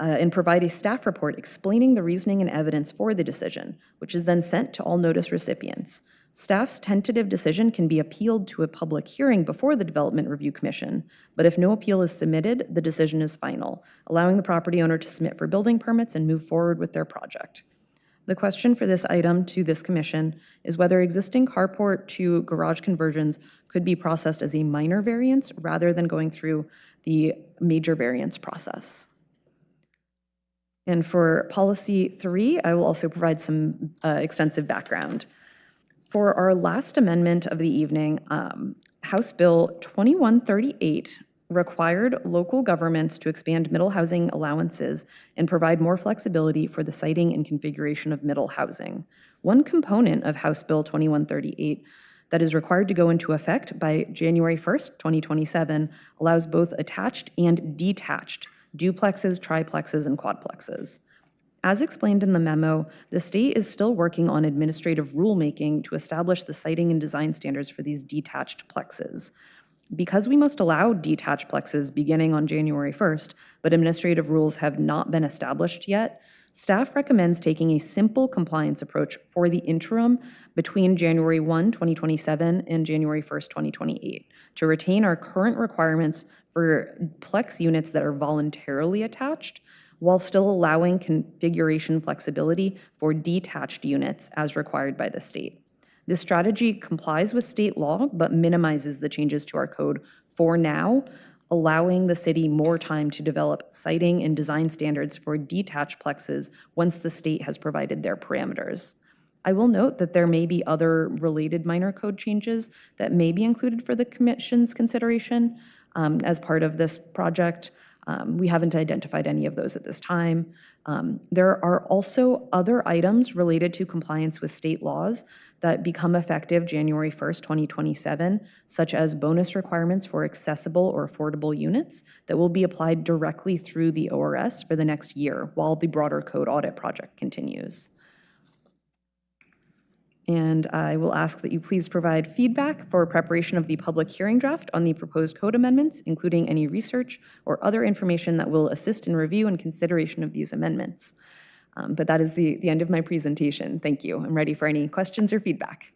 and provide a staff report explaining the reasoning and evidence for the decision, which is then sent to all notice recipients. Staff's tentative decision can be appealed to a public hearing before the Development Review Commission, but if no appeal is submitted, the decision is final, allowing the property owner to submit for building permits and move forward with their project. The question for this item to this commission is whether existing carport to garage conversions could be processed as a minor variance rather than going through the major variance process. And for policy 3, I will also provide some extensive background. For our last amendment of the evening, House Bill 2138 required local governments to expand middle housing allowances and provide more flexibility for the siting and configuration of middle housing. One component of House Bill 2138 that is required to go into effect by January 1st, 2027, allows both attached and detached duplexes, triplexes, and quadplexes. As explained in the memo, the state is still working on administrative rulemaking to establish the siting and design standards for these detached plexes. Because we must allow detached plexes beginning on January 1st, but administrative rules have not been established yet, staff recommends taking a simple compliance approach for the interim between January 1, 2027 and January 1st, 2028 to retain our current requirements for plex units that are voluntarily attached while still allowing configuration flexibility for detached units as required by the state. This strategy complies with state law but minimizes the changes to our code for now, allowing the city more time to develop siting and design standards for detached plexes once the state has provided their parameters. I will note that there may be other related minor code changes that may be included for the Commission's consideration as part of this project. We haven't identified any of those at this time. There are also other items related to compliance with state laws that become effective January 1st, 2027, such as bonus requirements for accessible or affordable units that will be applied directly through the ORS for the next year while the broader code audit project continues. And I will ask that you please provide feedback for preparation of the public hearing draft on the proposed code amendments, including any research or other information that will assist in review and consideration of these amendments. But that is the end of my presentation. Thank you. I'm ready for any questions or feedback.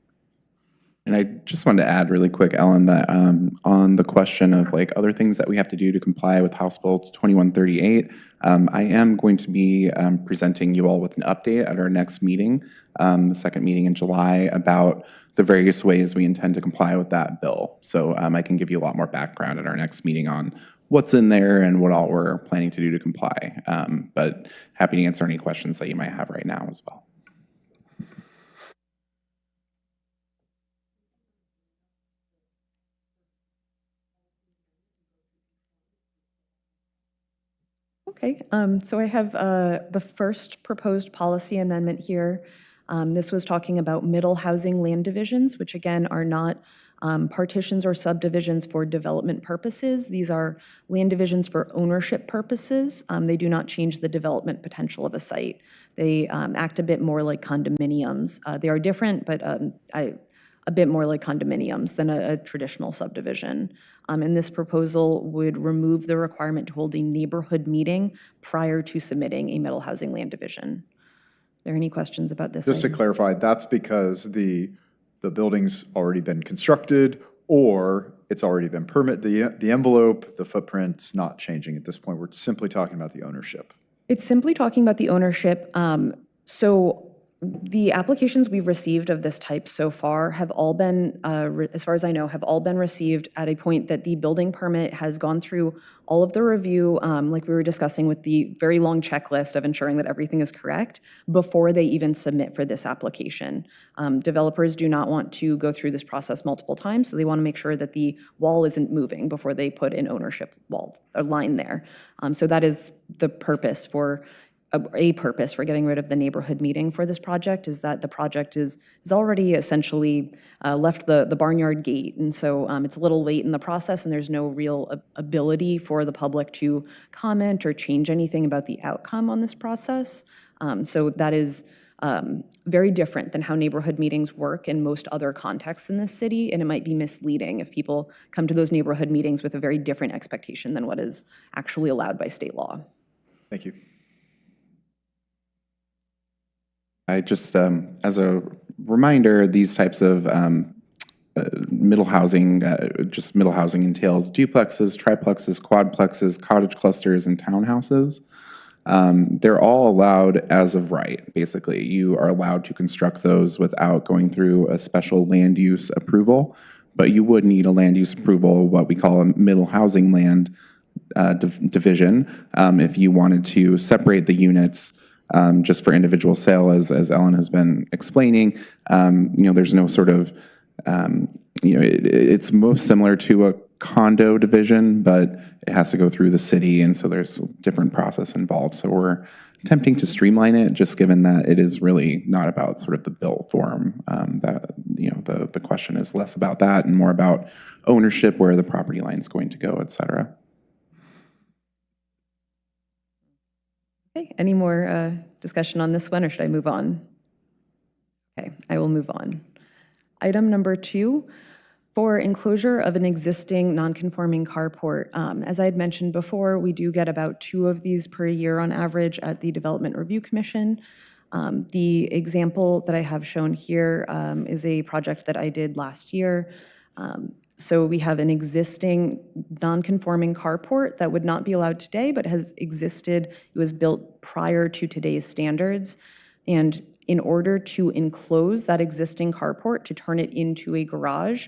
And I just wanted to add really quick, Ellen, that on the question of like other things that we have to do to comply with House Bill 2138, I am going to be presenting you all with an update at our next meeting, the second meeting in July, about the various ways we intend to comply with that bill. So I can give you a lot more background at our next meeting on what's in there and what all we're planning to do to comply. But happy to answer any questions that you might have right now as well. Okay, so I have the first proposed policy amendment here. This was talking about middle housing land divisions, which again are not partitions or subdivisions for development purposes. These are land divisions for ownership purposes. They do not change the development potential of a site. They act a bit more like condominiums. They are different, but a bit more like condominiums than a traditional subdivision. And this proposal would remove the requirement to hold a neighborhood meeting prior to submitting a middle housing land division. Are there any questions about this? Just to clarify, that's because the building's already been constructed, or it's already been permitted, the envelope, the footprint's not changing at this point. We're simply talking about the ownership. It's simply talking about the ownership. So the applications we've received of this type so far have all been, as far as I know, have all been received at a point that the building permit has gone through all of the review, like we were discussing with the very long checklist of ensuring that everything is correct before they even submit for this application. Developers do not want to go through this process multiple times, so they want to make sure that the wall isn't moving before they put an ownership wall or line there. So that is the purpose for a purpose for getting rid of the neighborhood meeting for this project, is that the project is already essentially left the barnyard gate. And so it's a little late in the process, and there's no real ability for the public to comment or change anything about the outcome on this process. So that is very different than how neighborhood meetings work in most other contexts in this city, and it might be misleading if people come to those neighborhood meetings with a very different expectation than what is actually allowed by state law. Thank you. I just, as a reminder, these types of middle housing, just middle housing entails duplexes, triplexes, quadplexes, cottage clusters, and townhouses. They're all allowed as of right, basically. You are allowed to construct those without going through a special land use approval, but you would need a land use approval, what we call a middle housing land division, if you wanted to separate the units just for individual sale, as Ellen has been explaining. There's no sort of, it's most similar to a condo division, but it has to go through the city, and so there's a different process involved. So we're attempting to streamline it, just given that it is really not about sort of the built form. That the question is less about that and more about ownership, where the property line is going to go, et cetera. Okay, any more discussion on this one, or should I move on? Okay, I will move on. Item number 2, for enclosure of an existing non-conforming carport. As I had mentioned before, we do get about 2 of these per year on average at the Development Review Commission. The example that I have shown here is a project that I did last year. So we have an existing non-conforming carport that would not be allowed today, but has existed. It was built prior to today's standards. And in order to enclose that existing carport, to turn it into a garage,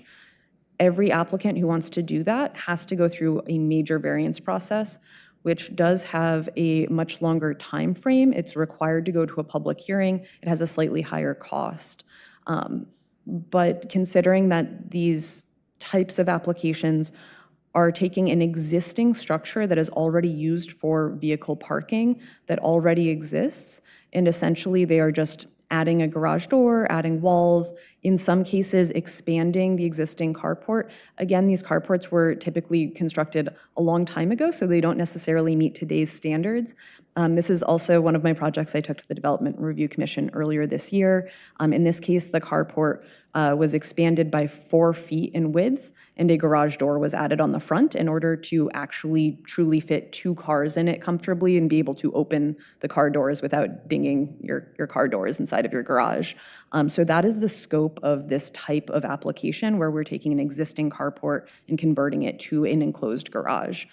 every applicant who wants to do that has to go through a major variance process, which does have a much longer time frame. It's required to go to a public hearing. It has a slightly higher cost. But considering that these types of applications are taking an existing structure that is already used for vehicle parking that already exists, and essentially they are just adding a garage door, adding walls, in some cases expanding the existing carport. Again, these carports were typically constructed a long time ago, so they don't necessarily meet today's standards. This is also one of my projects I took to the Development Review Commission earlier this year. In this case, the carport was expanded by 4 feet in width, and a garage door was added on the front in order to actually truly fit 2 cars in it comfortably and be able to open the car doors without dinging your car doors inside of your garage. So that is the scope of this type of application, where we're taking an existing carport and converting it to an enclosed garage,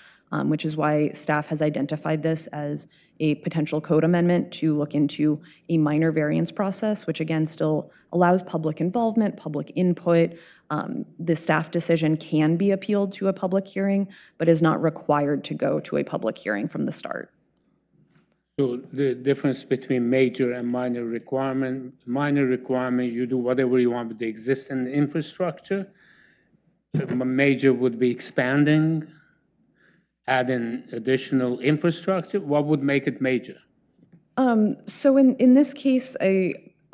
which is why staff has identified this as a potential code amendment to look into a minor variance process, which again still allows public involvement, public input. The staff decision can be appealed to a public hearing, but is not required to go to a public hearing from the start. So the difference between major and minor requirement, you do whatever you want with the existing infrastructure. Major would be expanding, adding additional infrastructure. What would make it major? So in this case,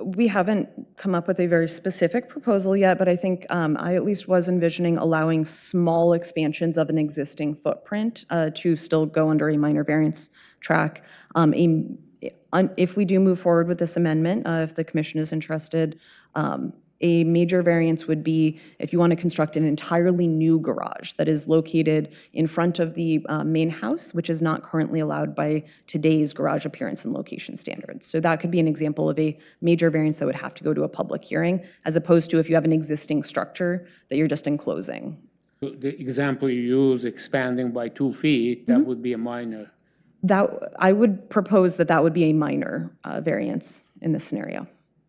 we haven't come up with a very specific proposal yet, but I think I at least was envisioning allowing small expansions of an existing footprint to still go under a minor variance track. If we do move forward with this amendment, if the commission is interested, a major variance would be if you want to construct an entirely new garage that is located in front of the main house, which is not currently allowed by today's garage appearance and location standards. So that could be an example of a major variance that would have to go to a public hearing, as opposed to if you have an existing structure that you're just enclosing. So the example you use, expanding by 2 feet, that would be a minor. I would propose that would be a minor variance in this scenario.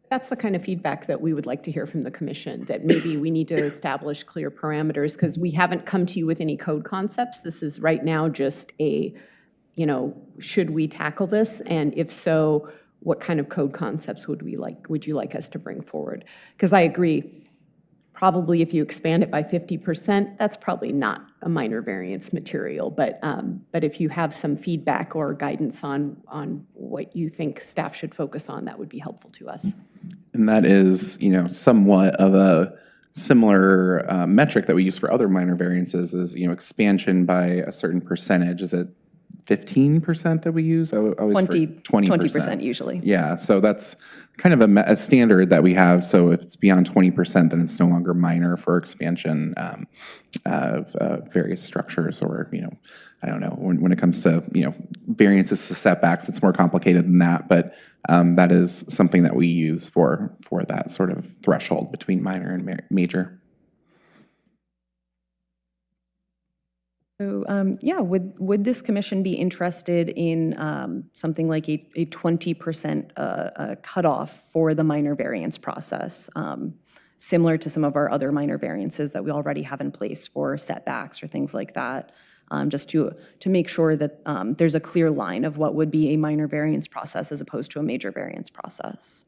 That's the kind of feedback that we would like to hear from the commission, that maybe we need to establish clear parameters, because we haven't come to you with any code concepts. This is right now just a, should we tackle this? And if so, what kind of code concepts would you like us to bring forward? Because I agree, probably if you expand it by 50%, that's probably not a minor variance material. But if you have some feedback or guidance on what you think staff should focus on, that would be helpful to us. And that is, somewhat of a similar metric that we use for other minor variances is, expansion by a certain percentage. Is it 15% that we use? I always 20% usually. Yeah, so that's kind of a standard that we have. So if it's beyond 20%, then it's no longer minor for expansion of various structures, or, I don't know, when it comes to, variances to setbacks, it's more complicated than that, but that is something that we use for that sort of threshold between minor and major. So, would this commission be interested in something like a 20% cutoff for the minor variance process, similar to some of our other minor variances that we already have in place for setbacks or things like that, just to make sure that there's a clear line of what would be a minor variance process as opposed to a major variance process?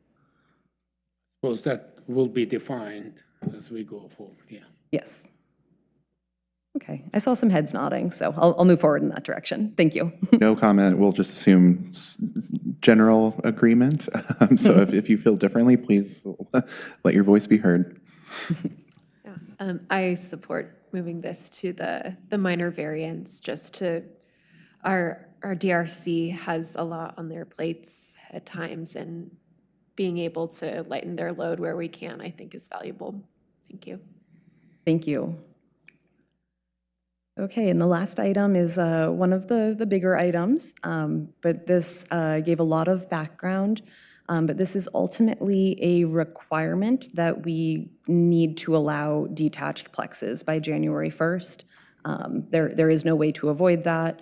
Well, that will be defined as we go forward, yeah. Yes. Okay, I saw some heads nodding, so I'll move forward in that direction. Thank you. No comment. We'll just assume general agreement. So if you feel differently, please let your voice be heard. Yeah, I support moving this to the minor variance. Just to our DRC has a lot on their plates at times, and being able to lighten their load where we can, I think, is valuable. Thank you. Thank you. Okay, and the last item is one of the bigger items, but this gave a lot of background, but this is ultimately a requirement that we need to allow detached plexes by January 1st. There is no way to avoid that.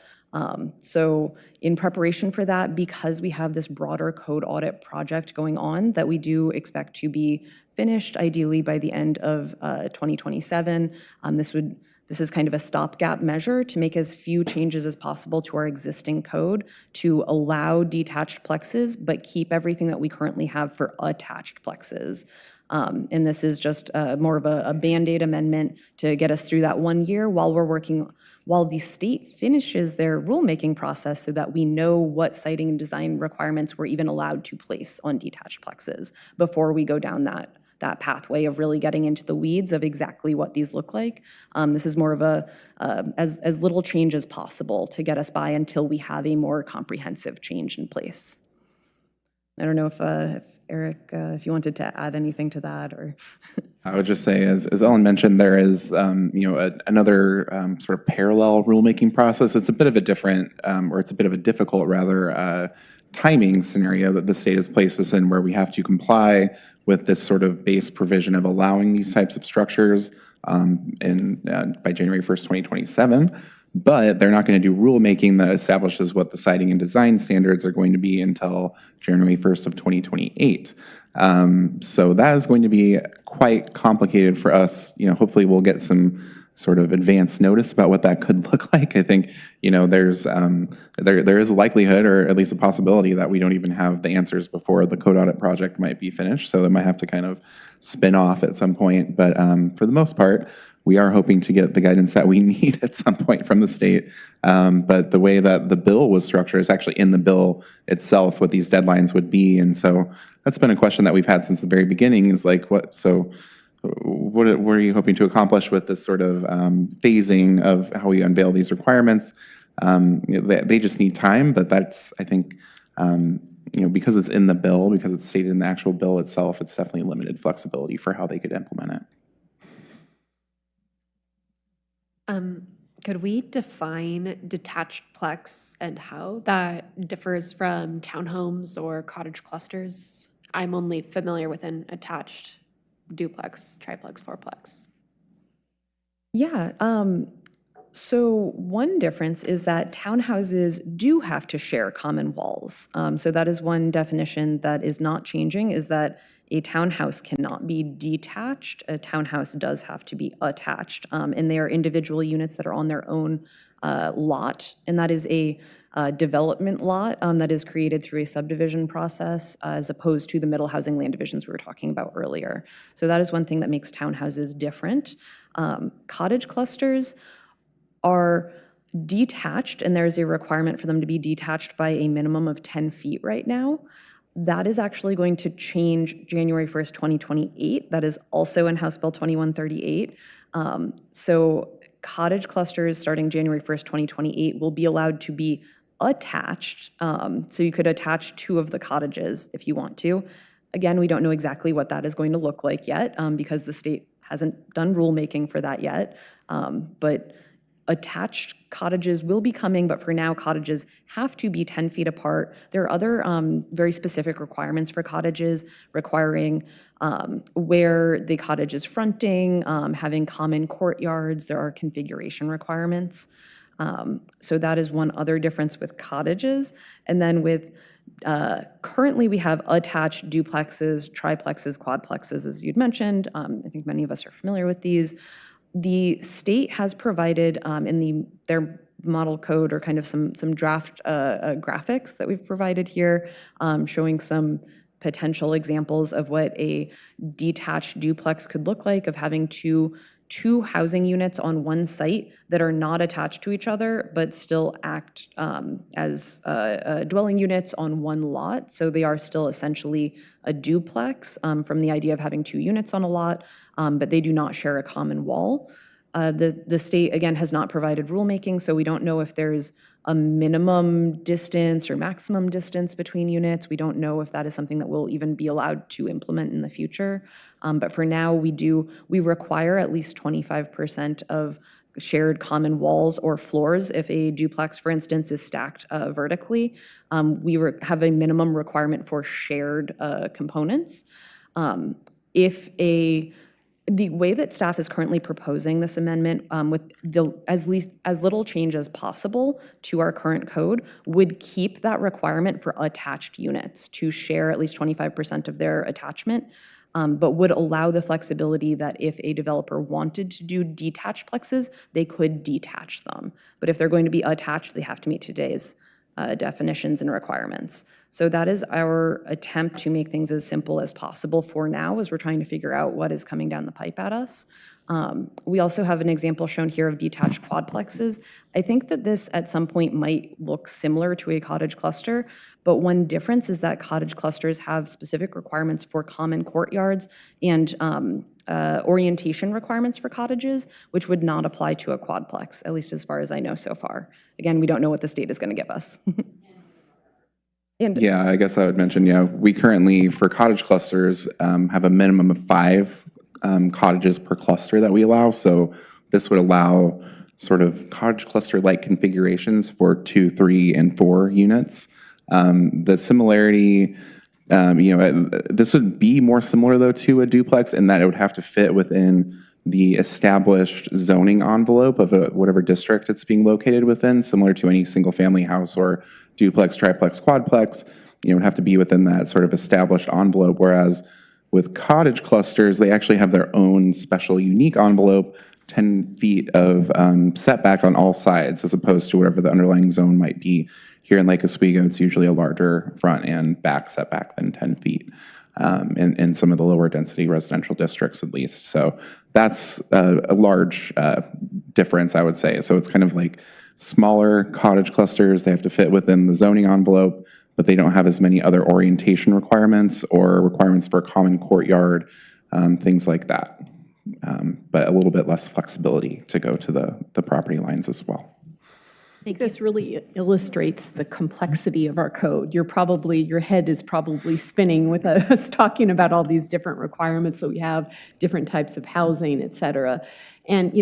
So in preparation for that, because we have this broader code audit project going on that we do expect to be finished ideally by the end of 2027, this is kind of a stopgap measure to make as few changes as possible to our existing code to allow detached plexes, but keep everything that we currently have for attached plexes. And this is just more of a Band-Aid amendment to get us through that 1 year while the state finishes their rulemaking process so that we know what siting and design requirements we're even allowed to place on detached plexes before we go down that pathway of really getting into the weeds of exactly what these look like. This is more of as little change as possible to get us by until we have a more comprehensive change in place. I don't know if Eric, if you wanted to add anything to that, or I would just say, as Ellen mentioned, there is, another sort of parallel rulemaking process. It's a bit of a different, or it's a bit of a difficult, rather, timing scenario that the state has placed us in, where we have to comply with this sort of base provision of allowing these types of structures by January 1st, 2027. But they're not going to do rulemaking that establishes what the siting and design standards are going to be until January 1st of 2028. So that is going to be quite complicated for us. Hopefully we'll get some sort of advance notice about what that could look like. I think, there's there is a likelihood, or at least a possibility, that we don't even have the answers before the code audit project might be finished. So it might have to kind of spin off at some point. But for the most part, we are hoping to get the guidance that we need at some point from the state. But the way that the bill was structured is actually in the bill itself what these deadlines would be. And so that's been a question that we've had since the very beginning, is like, what are you hoping to accomplish with this sort of phasing of how we unveil these requirements? They just need time, but that's, I think, because it's in the bill, because it's stated in the actual bill itself, it's definitely limited flexibility for how they could implement it. Could we define detached plex and how that differs from townhomes or cottage clusters? I'm only familiar with an attached duplex, triplex, fourplex. Yeah. So one difference is that townhouses do have to share common walls. So that is one definition that is not changing, is that a townhouse cannot be detached. A townhouse does have to be attached, and they are individual units that are on their own lot, and that is a development lot that is created through a subdivision process, as opposed to the middle housing land divisions we were talking about earlier. So that is one thing that makes townhouses different. Cottage clusters are detached, and there's a requirement for them to be detached by a minimum of 10 feet right now. That is actually going to change January 1st, 2028. That is also in House Bill 2138. So cottage clusters starting January 1st, 2028 will be allowed to be attached. So you could attach 2 of the cottages if you want to. Again, we don't know exactly what that is going to look like yet, because the state hasn't done rulemaking for that yet. But attached cottages will be coming, but for now, cottages have to be 10 feet apart. There are other very specific requirements for cottages, requiring where the cottage is fronting, having common courtyards. There are configuration requirements. So that is one other difference with cottages. And then with currently, we have attached duplexes, triplexes, quadplexes, as you'd mentioned. I think many of us are familiar with these. The state has provided in their model code, or kind of some draft graphics that we've provided here, showing some potential examples of what a detached duplex could look like, of having two housing units on one site that are not attached to each other, but still act as dwelling units on one lot. So they are still essentially a duplex from the idea of having 2 units on a lot, but they do not share a common wall. The state, again, has not provided rulemaking, so we don't know if there's a minimum distance or maximum distance between units. We don't know if that is something that we'll even be allowed to implement in the future. But for now, we require at least 25% of shared common walls or floors. If a duplex, for instance, is stacked vertically, we have a minimum requirement for shared components. The way that staff is currently proposing this amendment, with as little change as possible to our current code, would keep that requirement for attached units to share at least 25% of their attachment, but would allow the flexibility that if a developer wanted to do detached plexes, they could detach them. But if they're going to be attached, they have to meet today's definitions and requirements. So that is our attempt to make things as simple as possible for now, as we're trying to figure out what is coming down the pipe at us. We also have an example shown here of detached quadplexes. I think that this at some point might look similar to a cottage cluster, but one difference is that cottage clusters have specific requirements for common courtyards and orientation requirements for cottages, which would not apply to a quadplex, at least as far as I know so far. Again, we don't know what the state is going to give us. Yeah, I guess I would mention, we currently, for cottage clusters, have a minimum of 5 cottages per cluster that we allow. So this would allow sort of cottage cluster-like configurations for 2, 3, and 4 units. The similarity, this would be more similar, though, to a duplex in that it would have to fit within the established zoning envelope of whatever district it's being located within, similar to any single-family house or duplex, triplex, quadplex. It would have to be within that sort of established envelope, whereas with cottage clusters, they actually have their own special unique envelope, 10 feet of setback on all sides, as opposed to whatever the underlying zone might be. Here in Lake Oswego, it's usually a larger front and back setback than 10 feet, in some of the lower density residential districts at least. So that's a large difference, I would say. So it's kind of like smaller cottage clusters, they have to fit within the zoning envelope, but they don't have as many other orientation requirements or requirements for a common courtyard, things like that. But a little bit less flexibility to go to the property lines as well. I think this really illustrates the complexity of our code. Your head is probably spinning with us talking about all these different requirements that we have, different types of housing, et cetera. And,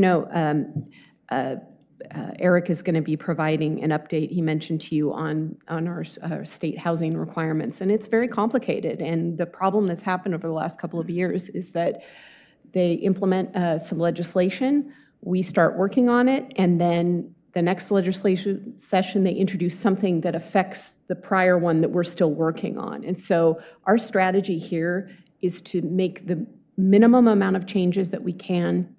Eric is going to be providing an update, he mentioned to you, on our state housing requirements. And it's very complicated. And the problem that's happened over the last couple of years is that they implement some legislation, we start working on it, and then the next legislation session, they introduce something that affects the prior one that we're still working on. And so our strategy here is to make the minimum amount of changes that we can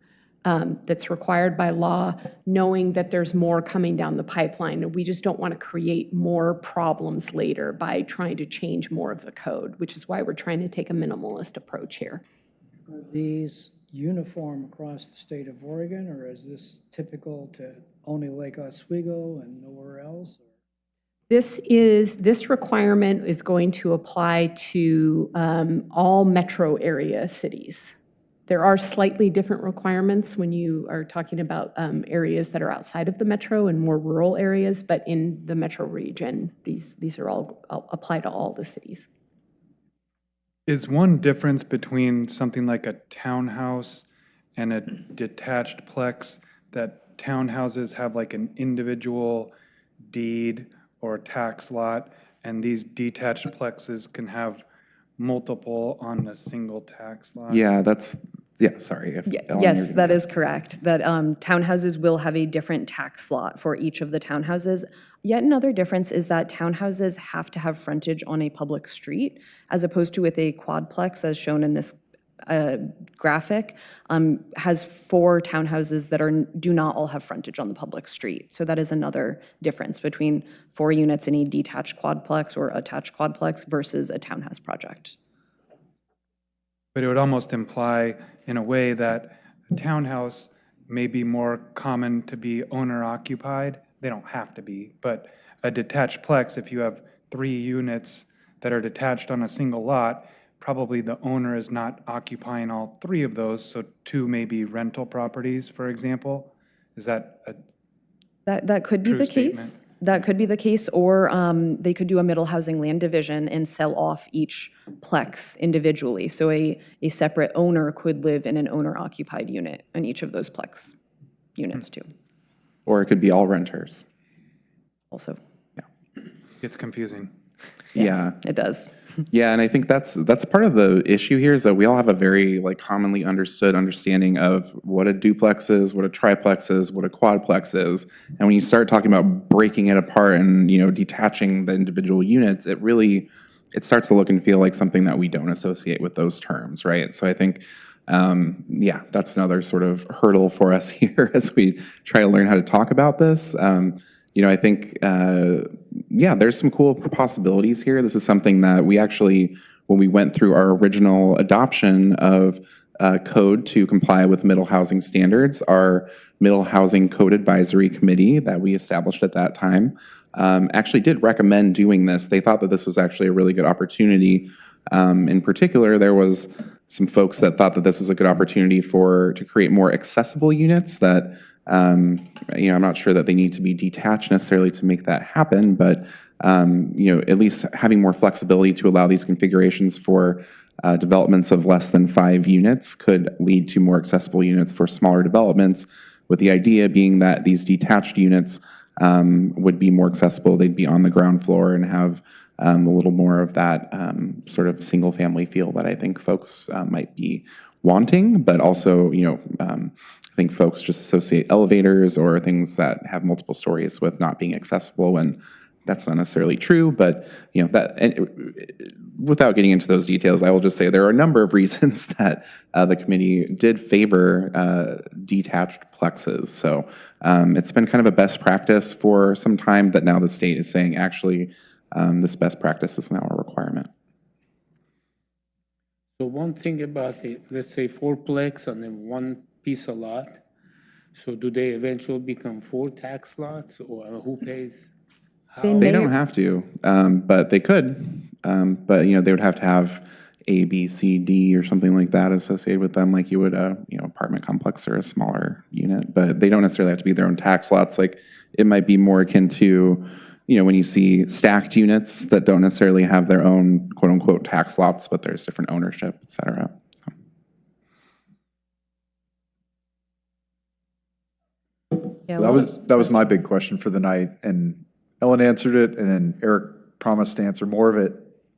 that's required by law, knowing that there's more coming down the pipeline. And we just don't want to create more problems later by trying to change more of the code, which is why we're trying to take a minimalist approach here. Are these uniform across the state of Oregon, or is this typical to only Lake Oswego and nowhere else? This requirement is going to apply to all metro area cities. There are slightly different requirements when you are talking about areas that are outside of the metro and more rural areas, but in the metro region, these are all apply to all the cities. Is one difference between something like a townhouse and a detached plex that townhouses have like an individual deed or tax lot, and these detached plexes can have multiple on a single tax lot? Yeah, sorry. Yes, that is correct. That townhouses will have a different tax lot for each of the townhouses. Yet another difference is that townhouses have to have frontage on a public street, as opposed to with a quadplex, as shown in this graphic, has 4 townhouses that do not all have frontage on the public street. So that is another difference between 4 units in a detached quadplex or attached quadplex versus a townhouse project. But it would almost imply, in a way, that a townhouse may be more common to be owner-occupied. They don't have to be, but a detached plex, if you have 3 units that are detached on a single lot, probably the owner is not occupying all 3 of those, so 2 may be rental properties, for example. Is that a That could be true the statement? case. That could be the case, or they could do a middle housing land division and sell off each plex individually. So a separate owner could live in an owner-occupied unit in each of those plex units too. Or it could be all renters. Also, It's confusing. Yeah. it does. Yeah, and I think that's part of the issue here is that we all have a very commonly understood understanding of what a duplex is, what a triplex is, what a quadplex is. And when you start talking about breaking it apart and detaching the individual units, it starts to look and feel like something that we don't associate with those terms, right? So I think that's another sort of hurdle for us here as we try to learn how to talk about this. I think, there's some cool possibilities here. This is something that we actually, when we went through our original adoption of code to comply with middle housing standards, our middle housing code advisory committee that we established at that time actually did recommend doing this. They thought that this was actually a really good opportunity. In particular, there was some folks that thought that this was a good opportunity to create more accessible units that I'm not sure that they need to be detached necessarily to make that happen, but at least having more flexibility to allow these configurations for developments of less than 5 units could lead to more accessible units for smaller developments, with the idea being that these detached units would be more accessible. They'd be on the ground floor and have a little more of that sort of single-family feel that I think folks might be wanting, but also, I think folks just associate elevators or things that have multiple stories with not being accessible, and that's not necessarily true. But without getting into those details, I will just say there are a number of reasons that the committee did favor detached plexes. So it's been kind of a best practice for some time, that now the state is saying actually this best practice is now a requirement. So one thing about the, let's say, fourplex on the one piece of lot, so do they eventually become 4 tax lots, or who pays how? They don't have to, but they could. But they would have to have A, B, C, D, or something like that associated with them, like you would a apartment complex or a smaller unit. But they don't necessarily have to be their own tax lots. Like it might be more akin to when you see stacked units that don't necessarily have their own quote unquote tax lots, but there's different ownership, et cetera. That was my big question for the night, and Ellen answered it, and then Eric promised to answer more of it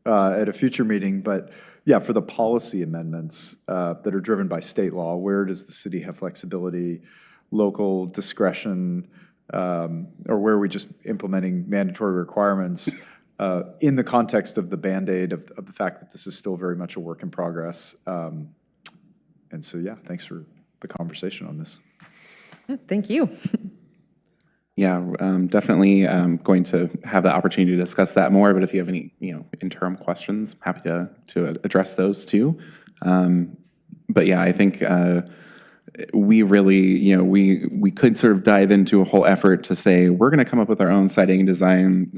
at a future meeting. But yeah, for the policy amendments that are driven by state law, where does the city have flexibility, local discretion, or where are we just implementing mandatory requirements in the context of the Band-Aid of the fact that this is still very much a work in progress? And so, yeah, thanks for the conversation on this. Thank you. Yeah, definitely going to have the opportunity to discuss that more, but if you have any, interim questions, happy to address those too. But yeah, I think we really, we could sort of dive into a whole effort to say, we're going to come up with our own siting and design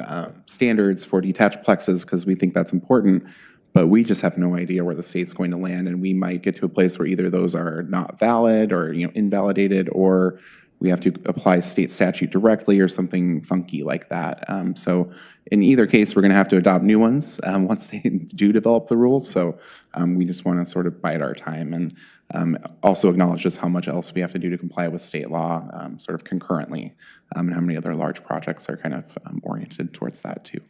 standards for detached plexes because we think that's important, but we just have no idea where the state's going to land, and we might get to a place where either those are not valid or, invalidated, or we have to apply state statute directly or something funky like that. So in either case, we're going to have to adopt new ones once they do develop the rules. So we just want to sort of bide our time and also acknowledge just how much else we have to do to comply with state law sort of concurrently, and how many other large projects are kind of oriented towards that too.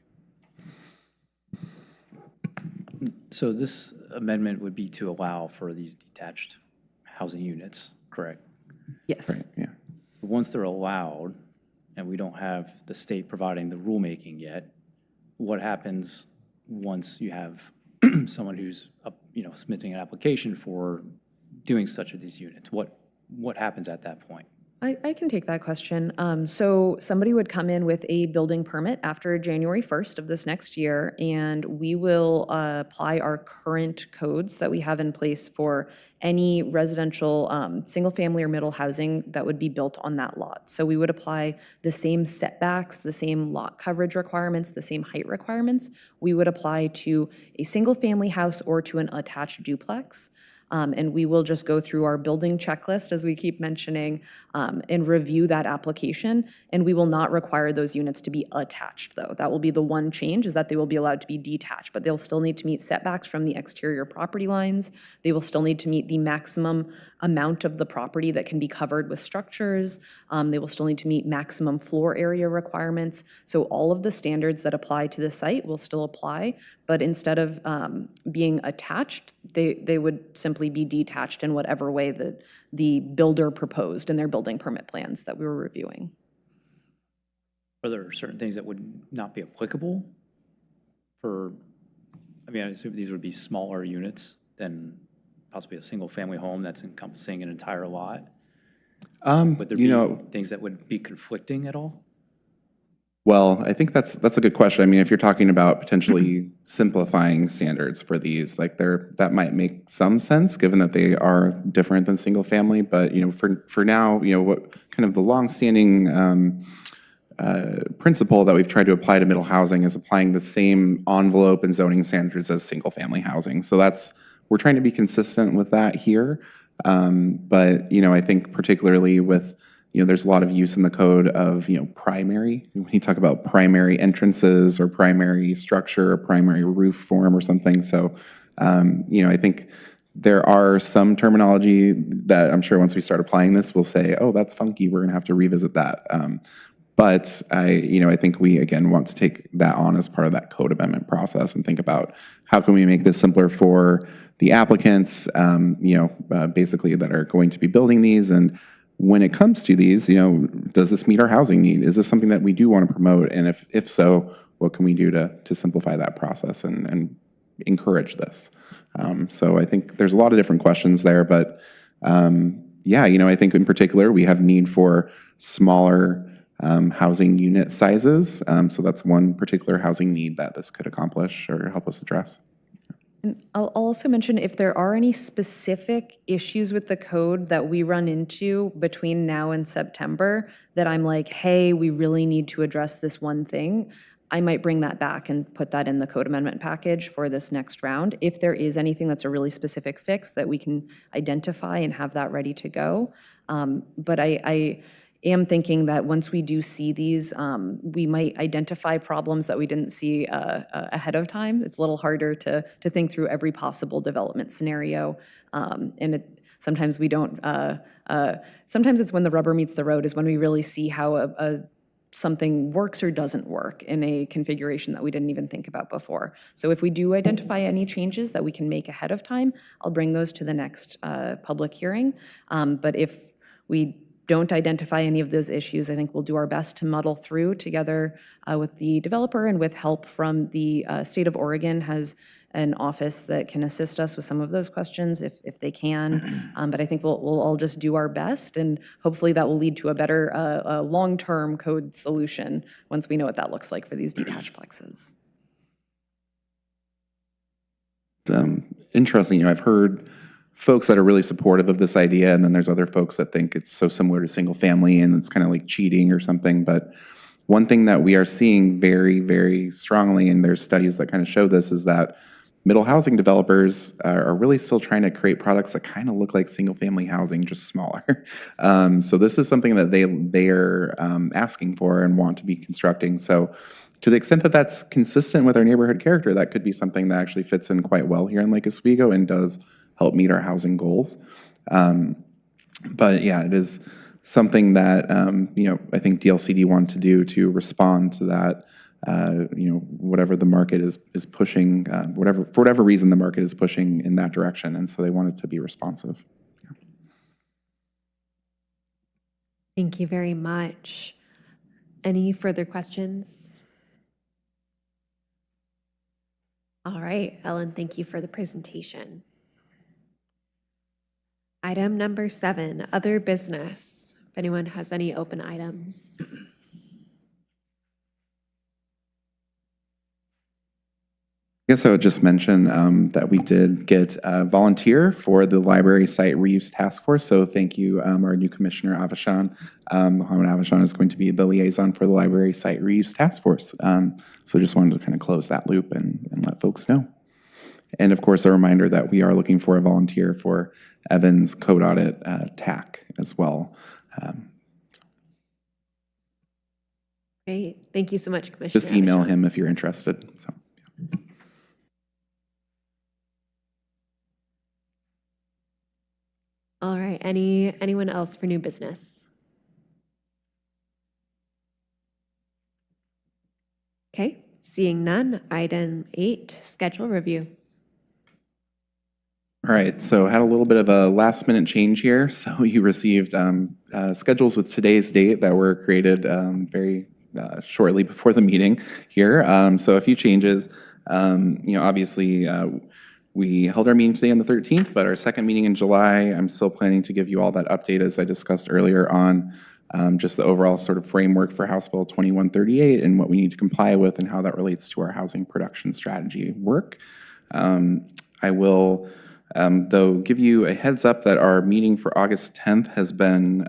So this amendment would be to allow for these detached housing units, correct? Yes. Right, yeah. Once they're allowed, and we don't have the state providing the rulemaking yet, what happens once you have someone who's submitting an application for doing such of these units? What happens at that point? I can take that question. So somebody would come in with a building permit after January 1st of this next year, and we will apply our current codes that we have in place for any residential, single-family or middle housing that would be built on that lot. So we would apply the same setbacks, the same lot coverage requirements, the same height requirements we would apply to a single-family house or to an attached duplex. And we will just go through our building checklist, as we keep mentioning, and review that application. And we will not require those units to be attached, though. That will be the one change, is that they will be allowed to be detached, but they'll still need to meet setbacks from the exterior property lines. They will still need to meet the maximum amount of the property that can be covered with structures. They will still need to meet maximum floor area requirements. So all of the standards that apply to the site will still apply, but instead of being attached, they would simply be detached in whatever way that the builder proposed in their building permit plans that we were reviewing. Are there certain things that would not be applicable for, I assume these would be smaller units than possibly a single-family home that's encompassing an entire lot? Would there be things that would be conflicting at all? Well, I think that's a good question. If you're talking about potentially simplifying standards for these, that might make some sense given that they are different than single family. But for now, what kind of the longstanding principle that we've tried to apply to middle housing is applying the same envelope and zoning standards as single family housing. So we're trying to be consistent with that here. But I think particularly with there's a lot of use in the code of, primary. When you talk about primary entrances or primary structure or primary roof form or something. So I think there are some terminology that I'm sure once we start applying this, we'll say, oh, that's funky, we're going to have to revisit that. But I think we, again, want to take that on as part of that code amendment process and think about how can we make this simpler for the applicants, basically that are going to be building these. And when it comes to these, does this meet our housing need? Is this something that we do want to promote? And if so, what can we do to simplify that process and encourage this? So I think there's a lot of different questions there, but I think in particular we have need for smaller housing unit sizes. So that's one particular housing need that this could accomplish or help us address. And I'll also mention if there are any specific issues with the code that we run into between now and September that I'm like, hey, we really need to address this one thing, I might bring that back and put that in the code amendment package for this next round. If there is anything that's a really specific fix that we can identify and have that ready to go. But I am thinking that once we do see these, we might identify problems that we didn't see ahead of time. It's a little harder to think through every possible development scenario. Sometimes we don't, sometimes it's when the rubber meets the road is when we really see how something works or doesn't work in a configuration that we didn't even think about before. So if we do identify any changes that we can make ahead of time, I'll bring those to the next public hearing. But if we don't identify any of those issues, I think we'll do our best to muddle through together with the developer and with help from the state of Oregon has an office that can assist us with some of those questions if they can. But I think we'll all just do our best, and hopefully that will lead to a better long-term code solution once we know what that looks like for these detached plexes. It's interesting, I've heard folks that are really supportive of this idea, and then there's other folks that think it's so similar to single family and it's kind of like cheating or something. But one thing that we are seeing very, very strongly, and there's studies that kind of show this, is that middle housing developers are really still trying to create products that kind of look like single family housing, just smaller. So this is something that they are asking for and want to be constructing. So to the extent that that's consistent with our neighborhood character, that could be something that actually fits in quite well here in Lake Oswego and does help meet our housing goals. But yeah, it is something that, I think DLCD wanted to do to respond to that, whatever the market is pushing, for whatever reason the market is pushing in that direction. And so they wanted to be responsive. Thank you very much. Any further questions? All right, Ellen, thank you for the presentation. Item number 7, other business. If anyone has any open items. I guess I would just mention that we did get a volunteer for the library site reuse task force. So thank you, our new commissioner, Avashan. Mohammed Avashan is going to be the liaison for the library site reuse task force. So just wanted to kind of close that loop and let folks know. And of course, a reminder that we are looking for a volunteer for Evan's Code Audit TAC as well. Great. Thank you so much, Commissioner. Just email Avashan. him if you're interested. So. All right, anyone else for new business? Okay, seeing none, item 8, schedule review. All right, so had a little bit of a last minute change here. So you received schedules with today's date that were created very shortly before the meeting here. So a few changes. Obviously, we held our meeting today on the 13th, but our second meeting in July, I'm still planning to give you all that update as I discussed earlier on just the overall sort of framework for House Bill 2138 and what we need to comply with and how that relates to our housing production strategy work. I will, though, give you a heads up that our meeting for August 10th has been,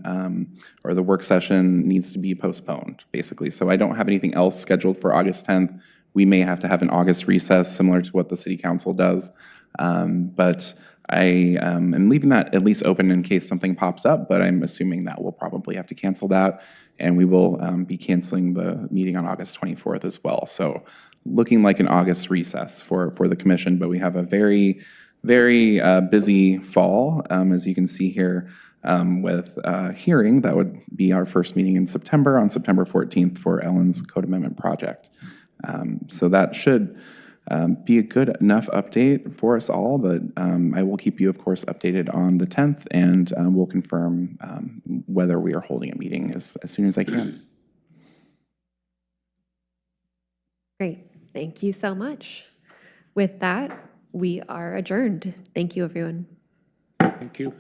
or the work session needs to be postponed, basically. So I don't have anything else scheduled for August 10th. We may have to have an August recess similar to what the City Council does. But I am leaving that at least open in case something pops up, but I'm assuming that we'll probably have to cancel that. and we will be canceling the meeting on August 24th as well. So looking like an August recess for the commission, but we have a very, very busy fall, as you can see here, with a hearing. That would be our first meeting in September, on September 14th for Ellen's Code Amendment project. So that should be a good enough update for us all, but I will keep you, of course, updated on the 10th, and we'll confirm whether we are holding a meeting as soon as I can. Great. Thank you so much. With that, we are adjourned. Thank you, everyone. Thank you.